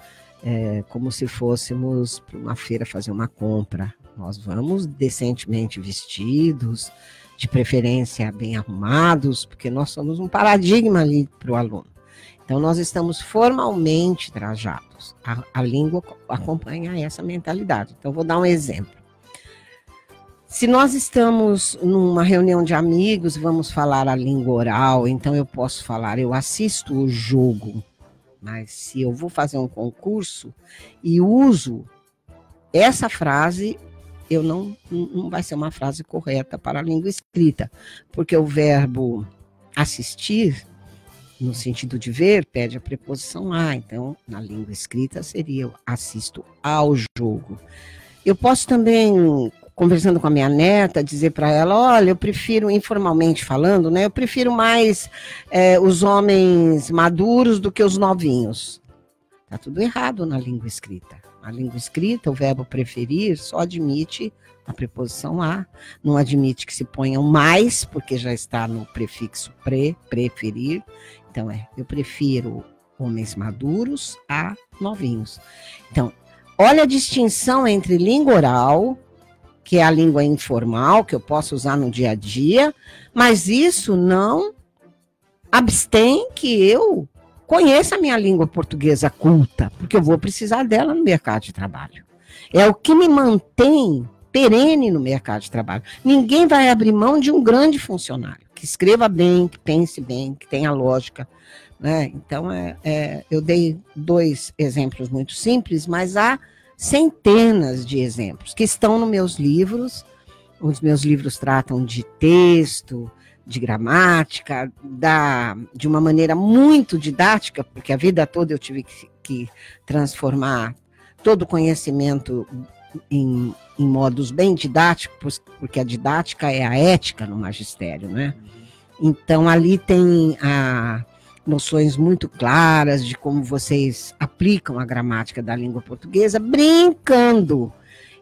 como se fôssemos para uma feira fazer uma compra. Nós vamos decentemente vestidos, de preferência bem arrumados, porque nós somos um paradigma ali para o aluno. Então, nós estamos formalmente trajados. A língua acompanha essa mentalidade. Então, vou dar um exemplo. Se nós estamos numa reunião de amigos, vamos falar a língua oral, então eu posso falar, eu assisto o jogo, mas se eu vou fazer um concurso e uso essa frase, eu não vai ser uma frase correta para a língua escrita, porque o verbo assistir, no sentido de ver, pede a preposição a, então na língua escrita seria eu assisto ao jogo. Eu posso também, conversando com a minha neta, dizer para ela, olha, eu prefiro, informalmente falando, né, eu prefiro mais os homens maduros do que os novinhos. Está tudo errado na língua escrita. Na língua escrita, o verbo preferir só admite a preposição a, não admite que se ponham mais, porque já está no prefixo preferir. Então, eu prefiro homens maduros a novinhos. Então, olha a distinção entre língua oral, que é a língua informal, que eu posso usar no dia a dia, mas isso não abstém que eu conheça a minha língua portuguesa culta, porque eu vou precisar dela no mercado de trabalho. É o que me mantém perene no mercado de trabalho. Ninguém vai abrir mão de um grande funcionário, que escreva bem, que pense bem, que tenha lógica, né? Então, eu dei 2 exemplos muito simples, mas há centenas de exemplos que estão nos meus livros. Os meus livros tratam de texto, de gramática, de uma maneira muito didática, porque a vida toda eu tive que transformar todo o conhecimento em modos bem didáticos, porque a didática é a ética no magistério, né? Então, ali tem noções muito claras de como vocês aplicam a gramática da língua portuguesa, brincando.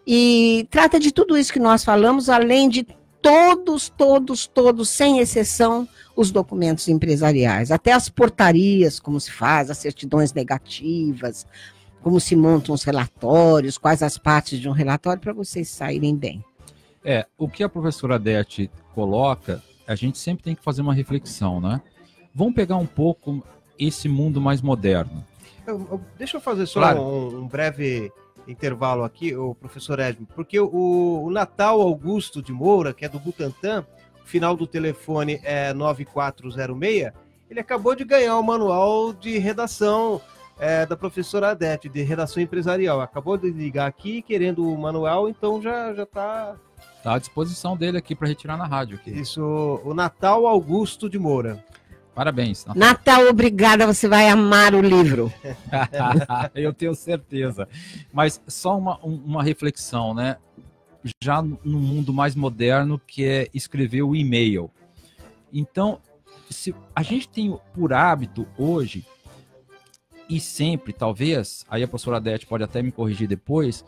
E trata de tudo isso que nós falamos, além de todos, sem exceção, os documentos empresariais. Até as portarias, como se faz, as certidões negativas, como se montam os relatórios, quais as partes de um relatório, para vocês saírem bem. O que a professora Adete coloca, a gente sempre tem que fazer uma reflexão, né? Vamos pegar um pouco esse mundo mais moderno. Deixa eu fazer só um breve intervalo aqui, o professor Edmo, porque o Natal Augusto de Moura, que é do Butantã, o final do telefone é 9406, ele acabou de ganhar o manual de redação da professora Adete, de redação empresarial. Acabou de ligar aqui querendo o manual, então já está Está à disposição dele aqui para retirar na rádio. Aqui. Isso, o Natal Augusto de Moura. Parabéns. Natal, obrigada, você vai amar o livro. Eu tenho certeza. Mas só uma reflexão, né? Já no mundo mais moderno, que é escrever o e-mail. Então, se a gente tem por hábito hoje, e sempre, talvez, aí a professora Adete pode até me corrigir depois,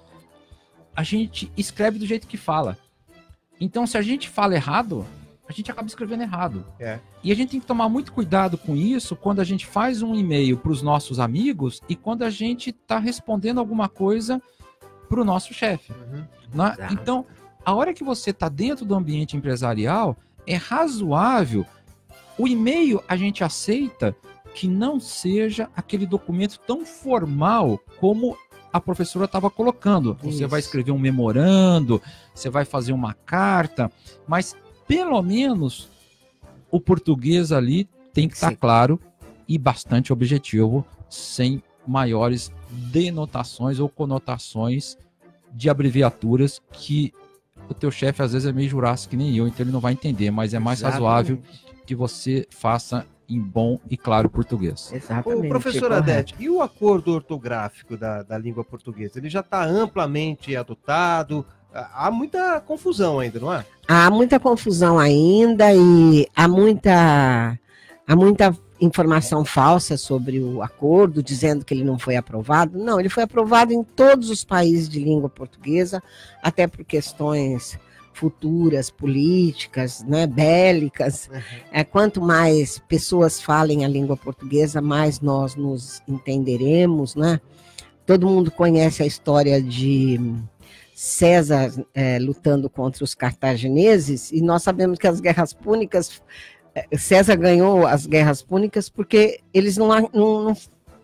a gente escreve do jeito que fala. Então, se a gente fala errado, a gente acaba escrevendo errado. E a gente tem que tomar muito cuidado com isso quando a gente faz um e-mail para os nossos amigos e quando a gente está respondendo alguma coisa para o nosso chefe. Né? Então, a hora que você está dentro do ambiente empresarial, é razoável. O e-mail a gente aceita que não seja aquele documento tão formal como a professora estava colocando. Você vai escrever um memorando, você vai fazer uma carta, mas pelo menos o português ali tem que estar claro e bastante objetivo, sem maiores denotações ou conotações de abreviaturas que o teu chefe às vezes é meio jurássico que nem eu, então ele não vai entender, mas é mais razoável que você faça em bom e claro português. Exatamente. Professora Adete, e o acordo ortográfico da língua portuguesa? Ele já está amplamente adotado? Há muita confusão ainda, não é? Há muita confusão ainda e há muita informação falsa sobre o acordo, dizendo que ele não foi aprovado. Não, ele foi aprovado em todos os países de língua portuguesa, até por questões futuras, políticas, né, bélicas. Quanto mais pessoas falem a língua portuguesa, mais nós nos entenderemos, né? Todo mundo conhece a história de César lutando contra os cartagineses, e nós sabemos que as guerras púnicas, César ganhou as guerras púnicas porque eles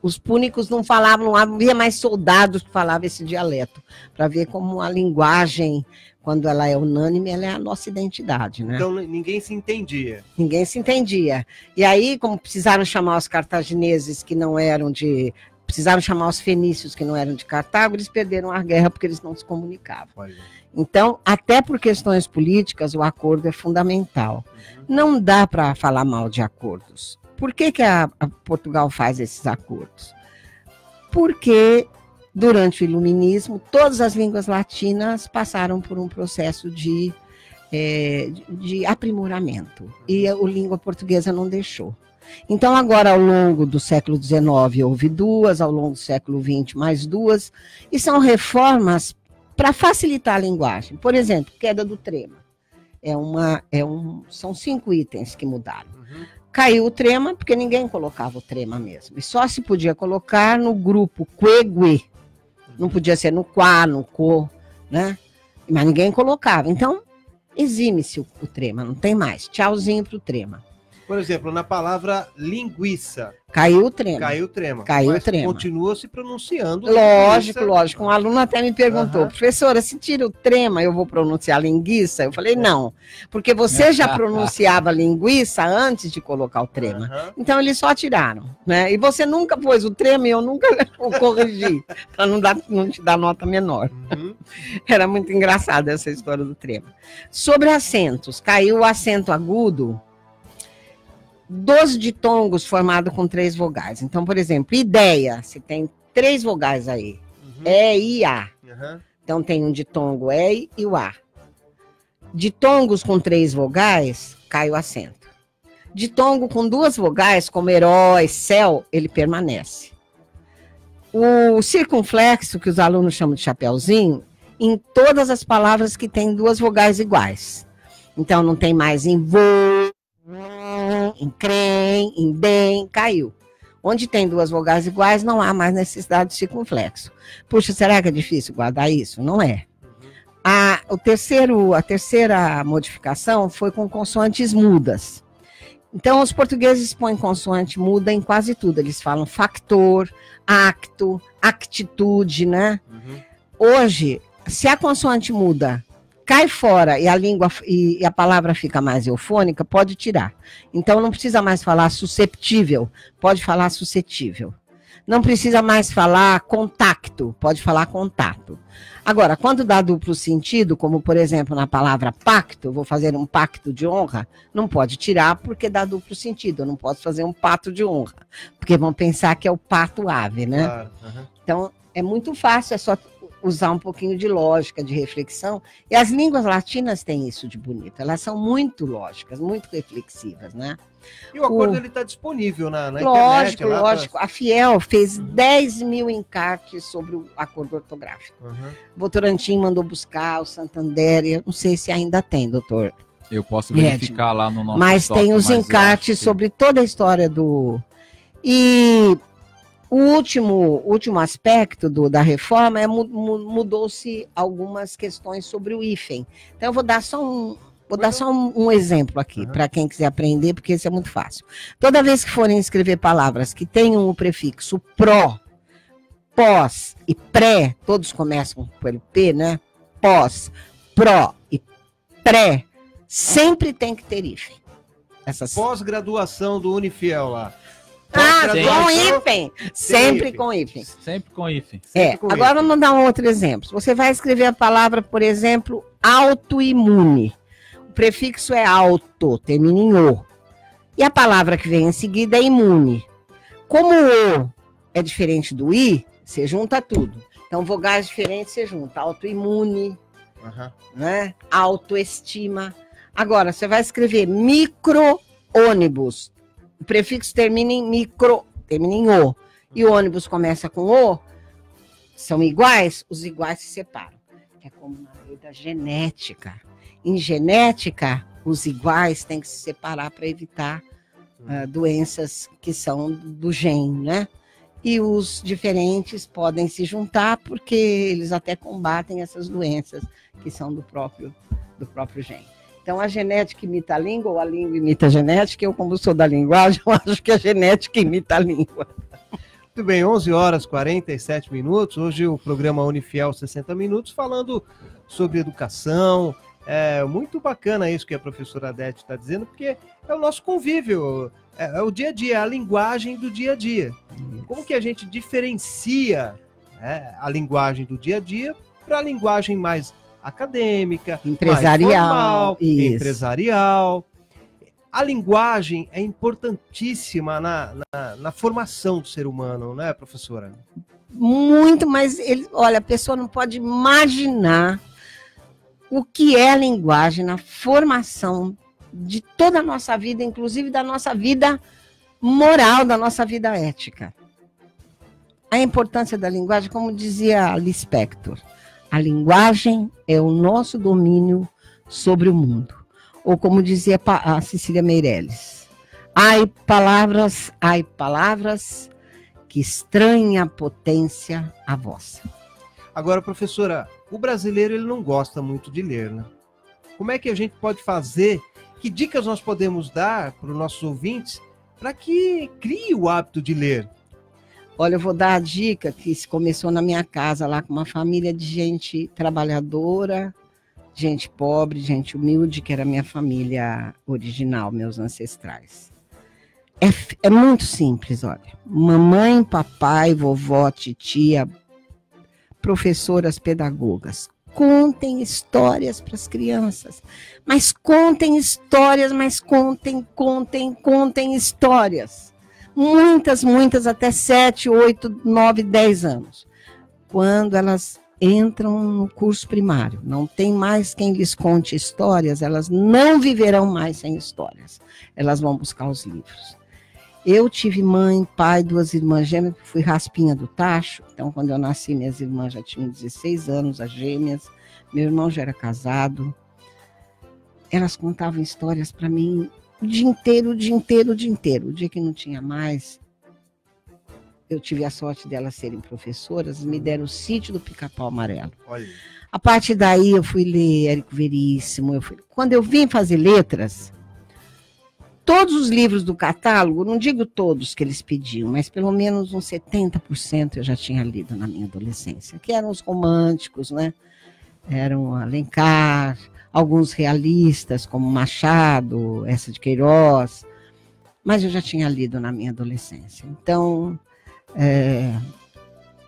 os púnicos não falavam, não havia mais soldados que falavam esse dialeto, para ver como a linguagem, quando ela é unânime, ela é a nossa identidade, né? Então ninguém se entendia. Ninguém se entendia. E aí, como precisaram chamar os cartagineses que não eram de... Precisaram chamar os fenícios que não eram de Cartago, eles perderam a guerra porque eles não se comunicavam. Então, até por questões políticas, o acordo é fundamental. Não dá para falar mal de acordos. Por que a Portugal faz esses acordos? Porque, durante o Iluminismo, todas as línguas latinas passaram por um processo de aprimoramento. E a língua portuguesa não deixou. Então, agora, ao longo do século XIX, houve duas, ao longo do século XX, mais duas, e são reformas para facilitar a linguagem. Por exemplo, queda do trema. São 5 itens que mudaram. Caiu o trema, porque ninguém colocava o trema mesmo. E só se podia colocar no grupo que. Não podia ser no quá, no co, né? Mas ninguém colocava. Então, exime-se o trema, não tem mais. Tchauzinho para o trema. Por exemplo, na palavra linguiça. Caiu o trema. Caiu o trema. Caiu mas o trema. Continua se pronunciando. Lógico. Um aluno até me perguntou, professora, se tira o trema, eu vou pronunciar linguiça? Eu falei, não. Porque você já pronunciava linguiça antes de colocar o trema. Então, eles só tiraram. Né? E você nunca pôs o trema e eu nunca o corrigi, para não te dar nota menor. Era muito engraçada essa história do trema. Sobre acentos, caiu o acento agudo, 12 ditongos formados com 3 vogais. Então, por exemplo, ideia, você tem 3 vogais aí. E, I, A. Então, tem um ditongo E e o A. Ditongos com 3 vogais, cai o acento. Ditongo com 2 vogais, como herói, céu, ele permanece. O circunflexo, que os alunos chamam de chapeuzinho, em todas as palavras que têm 2 vogais iguais. Então, não tem mais em voo, em crem, em bem, caiu. Onde tem 2 vogais iguais, não há mais necessidade de circunflexo. Puxa, será que é difícil guardar isso? Não é. A terceira modificação foi com consoantes mudas. Então, os portugueses põem consoante muda em quase tudo. Eles falam factor, acto, actitude, né? Hoje, se a consoante muda cai fora e a língua e a palavra fica mais eufônica, pode tirar. Então não precisa mais falar susceptível, pode falar suscetível. não precisa mais falar contacto, pode falar contato. Agora, quando dá duplo sentido, como por exemplo na palavra pacto, vou fazer um pacto de honra, não pode tirar porque dá duplo sentido, eu não posso fazer um pato de honra, porque vão pensar que é o pato ave, né? Claro, Então, é muito fácil, é só usar um pouquinho de lógica, de reflexão, e as línguas latinas têm isso de bonito, elas são muito lógicas, muito reflexivas, né? E o acordo ele está disponível na lógico, internet? Lógico. A Fiel fez 10 mil encartes sobre o acordo ortográfico. O Votorantim mandou buscar, o Santander, não sei se ainda tem, doutor. Eu posso verificar lá no nosso Mas estoque, tem os encartes sobre toda a história do... E o último aspecto da reforma é mudou-se algumas questões sobre o hífen. Então, eu vou dar só um exemplo aqui, para quem quiser aprender, porque isso é muito fácil. Toda vez que forem escrever palavras que tenham o prefixo pró, pós e pré, todos começam pelo P, né? Pós, pró e pré, sempre tem que ter hífen. Pós-graduação do Unifiel lá. Com hífen. Sempre com hífen. Sempre com hífen. Agora vamos dar um outro exemplo. Você vai escrever a palavra, por exemplo, autoimune. O prefixo é auto, termina em o. E a palavra que vem em seguida é imune. Como o é diferente do i, você junta tudo. Então, vogais diferentes você junta. Autoimune, né? Autoestima. Agora, você vai escrever micro-ônibus. O prefixo termina em micro, termina em o. E o ônibus começa com o. São iguais? Os iguais se separam. É como na lei da genética. Em genética, os iguais têm que se separar para evitar doenças que são do gene, né? E os diferentes podem se juntar porque eles até combatem essas doenças que são do próprio gene. Então, a genética imita a língua, ou a língua imita a genética. Eu, como sou da linguagem, eu acho que a genética imita a língua. Muito bem, 11h47. Hoje o programa Unifiel 60 Minutos, falando sobre educação. É muito bacana isso que a professora Adete está dizendo, porque é o nosso convívio, é o dia a dia, a linguagem do dia a dia. Como que a gente diferencia a linguagem do dia a dia para a linguagem mais acadêmica, empresarial, empresarial. A linguagem é importantíssima na formação do ser humano, não é, professora? Muito, mas olha, a pessoa não pode imaginar o que é a linguagem na formação de toda a nossa vida, inclusive da nossa vida moral, da nossa vida ética. A importância da linguagem, como dizia Lispector, a linguagem é o nosso domínio sobre o mundo. Ou como dizia a Cecília Meirelles, ai palavras, que estranha potência a vossa. Agora, professora, o brasileiro ele não gosta muito de ler, né? Como é que a gente pode fazer? Que dicas nós podemos dar para os nossos ouvintes para que crie o hábito de ler? Olha, eu vou dar a dica que começou na minha casa, lá com uma família de gente trabalhadora, gente pobre, gente humilde, que era a minha família original, meus ancestrais. É muito simples, olha. Mamãe, papai, vovó, titia, professoras, pedagogas, contem histórias para as crianças. Mas contem histórias, contem histórias. Muitas, até 7, 8, 9, 10 anos. Quando elas entram no curso primário, não tem mais quem lhes conte histórias, elas não viverão mais sem histórias. Elas vão buscar os livros. Eu tive mãe, pai, 2 irmãs gêmeas, fui raspinha do tacho, então quando eu nasci, minhas irmãs já tinham 16 anos, as gêmeas, meu irmão já era casado. Elas contavam histórias para mim o dia inteiro. O dia que não tinha mais, eu tive a sorte delas serem professoras, me deram o Sítio do Pica-Pau Amarelo. Olha. A partir daí eu fui ler Érico Veríssimo. Quando eu vim fazer letras, todos os livros do catálogo, não digo todos que eles pediam, mas pelo menos uns 70% eu já tinha lido na minha adolescência, que eram os românticos, né? Eram Alencar, alguns realistas, como Machado, Eça de Queiroz, mas eu já tinha lido na minha adolescência. Então,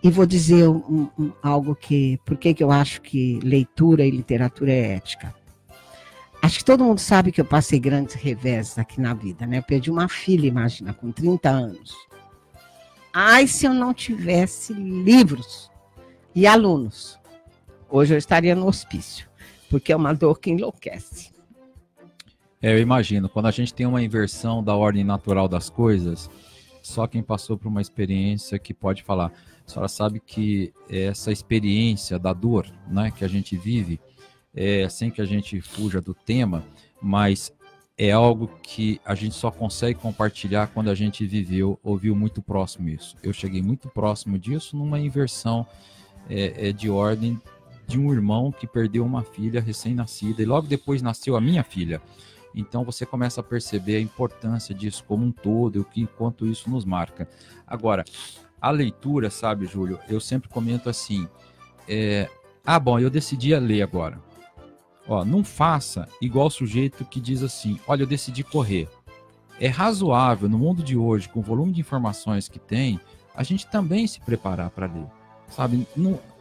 E vou dizer algo que... Por que eu acho que leitura e literatura é ética? Acho que todo mundo sabe que eu passei grandes reveses aqui na vida, né? Eu perdi uma filha, imagina, com 30 anos. Ai, se eu não tivesse livros e alunos, hoje eu estaria no hospício, porque é uma dor que enlouquece. Eu imagino, quando a gente tem uma inversão da ordem natural das coisas, só quem passou por uma experiência que pode falar. A senhora sabe que essa experiência da dor, né, que a gente vive, sem que a gente fuja do tema, mas é algo que a gente só consegue compartilhar quando a gente viveu ou viu muito próximo isso. Eu cheguei muito próximo disso numa inversão de ordem de um irmão que perdeu uma filha recém-nascida e logo depois nasceu a minha filha. Então você começa a perceber a importância disso como um todo e o quanto isso nos marca. Agora, a leitura, sabe, Júlio, eu sempre comento assim, bom, eu decidi a ler agora. Ó, não faça igual o sujeito que diz assim, olha, eu decidi correr. É razoável, no mundo de hoje, com o volume de informações que tem, a gente também se preparar para ler. Sabe,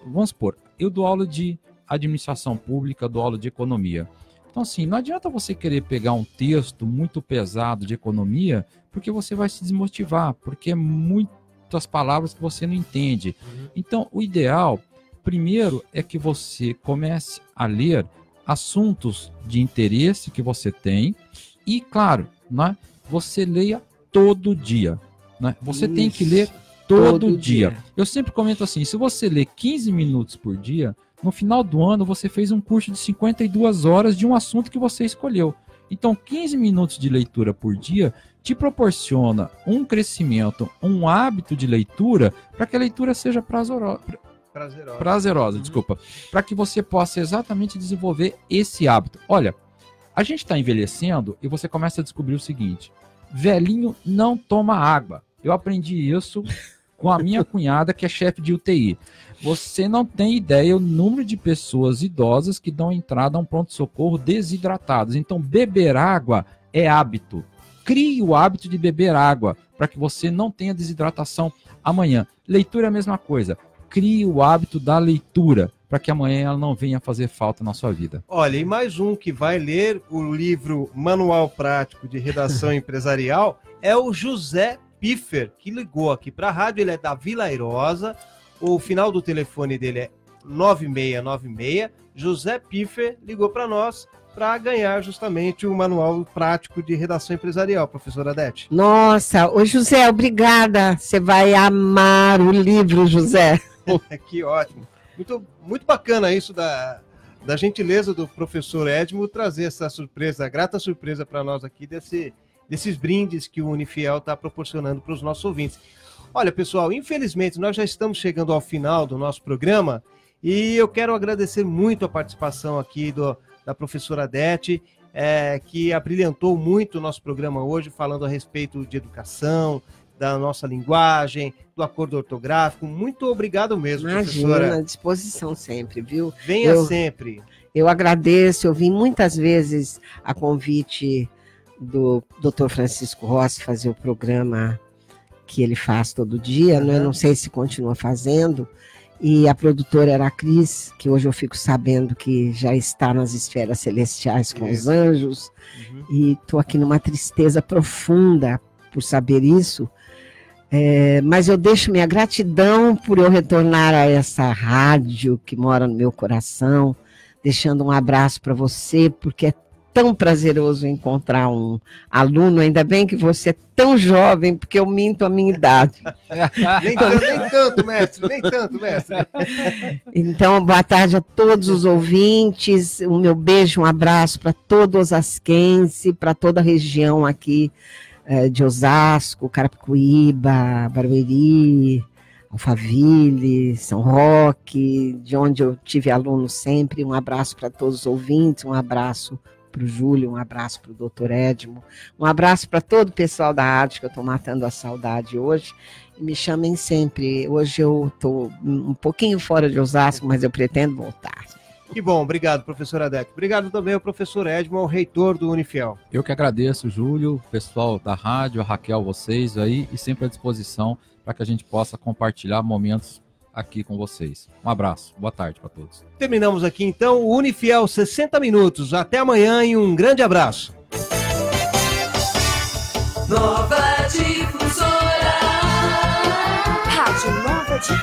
vamos supor, eu dou aula de administração pública, dou aula de economia. Então, assim, não adianta você querer pegar um texto muito pesado de economia, porque você vai se desmotivar, porque é muitas palavras que você não entende. Então, o ideal, primeiro, é que você comece a ler assuntos de interesse que você tem e, claro, né, você leia todo dia. Né? Você tem que ler todo dia. Eu sempre comento assim, se você lê 15 minutos por dia, no final do ano você fez um curso de 52 horas de um assunto que você escolheu. Então, 15 minutos de leitura por dia te proporciona um crescimento, um hábito de leitura, para que a leitura seja prazerosa, desculpa, para que você possa exatamente desenvolver esse hábito. Olha, a gente está envelhecendo e você começa a descobrir o seguinte, velhinho não toma água. Eu aprendi isso com a minha cunhada, que é chefe de UTI. Você não tem ideia o número de pessoas idosas que dão entrada a um pronto-socorro desidratadas. Então, beber água é hábito. Crie o hábito de beber água, para que você não tenha desidratação amanhã. Leitura é a mesma coisa. Crie o hábito da leitura, para que amanhã ela não venha fazer falta na sua vida. Olha, e mais um que vai ler o livro Manual Prático de Redação Empresarial é o José Piffer, que ligou aqui para a rádio. Ele é da Vila Airosa, o final do telefone dele é 9696. José Piffer ligou para nós para ganhar justamente o Manual Prático de Redação Empresarial, professora Adete. Nossa, ô José, obrigada. Você vai amar o livro, José. Que ótimo. Muito bacana isso da gentileza do professor Edmo trazer essa surpresa, grata surpresa para nós aqui desses brindes que o Unifiel está proporcionando para os nossos ouvintes. Olha, pessoal, infelizmente nós já estamos chegando ao final do nosso programa e eu quero agradecer muito a participação aqui da professora Adete, que abrilhantou muito o nosso programa hoje, falando a respeito de educação, da nossa linguagem, do acordo ortográfico. Muito obrigado mesmo, professora. Imagina, à disposição sempre, viu? Venha sempre. Eu agradeço, eu vim muitas vezes a convite do Dr. Francisco Rossi fazer o programa que ele faz todo dia, né? Não sei se continua fazendo, e a produtora era a Cris, que hoje eu fico sabendo que já está nas esferas celestiais com os anjos, e estou aqui numa tristeza profunda por saber isso, mas eu deixo minha gratidão por eu retornar a essa rádio que mora no meu coração, deixando um abraço para você, porque é tão prazeroso encontrar um aluno, ainda bem que você é tão jovem, porque eu minto a minha idade. Nem tanto, mestre, nem tanto, mestre. Então, boa tarde a todos os ouvintes, o meu beijo, um abraço para todo osasquense, para toda a região aqui de Osasco, Carapicuíba, Barueri, Alphaville, São Roque, de onde eu tive alunos sempre. Um abraço para todos os ouvintes, um abraço para o Júlio, um abraço para o doutor Edmo, um abraço para todo o pessoal da rádio, que eu estou matando a saudade hoje, e me chamem sempre. Hoje eu estou um pouquinho fora de Osasco, mas eu pretendo voltar. Que bom, obrigado, professor Adec. Obrigado também ao professor Edmond, reitor do Unifiel. Eu que agradeço, Júlio, pessoal da rádio, a Raquel, vocês aí, e sempre à disposição para que a gente possa compartilhar momentos aqui com vocês. Um abraço, boa tarde para todos. Terminamos aqui então o Unifiel 60 minutos. Até amanhã e um grande abraço. Nova Difusora. Rádio Nova Difusora.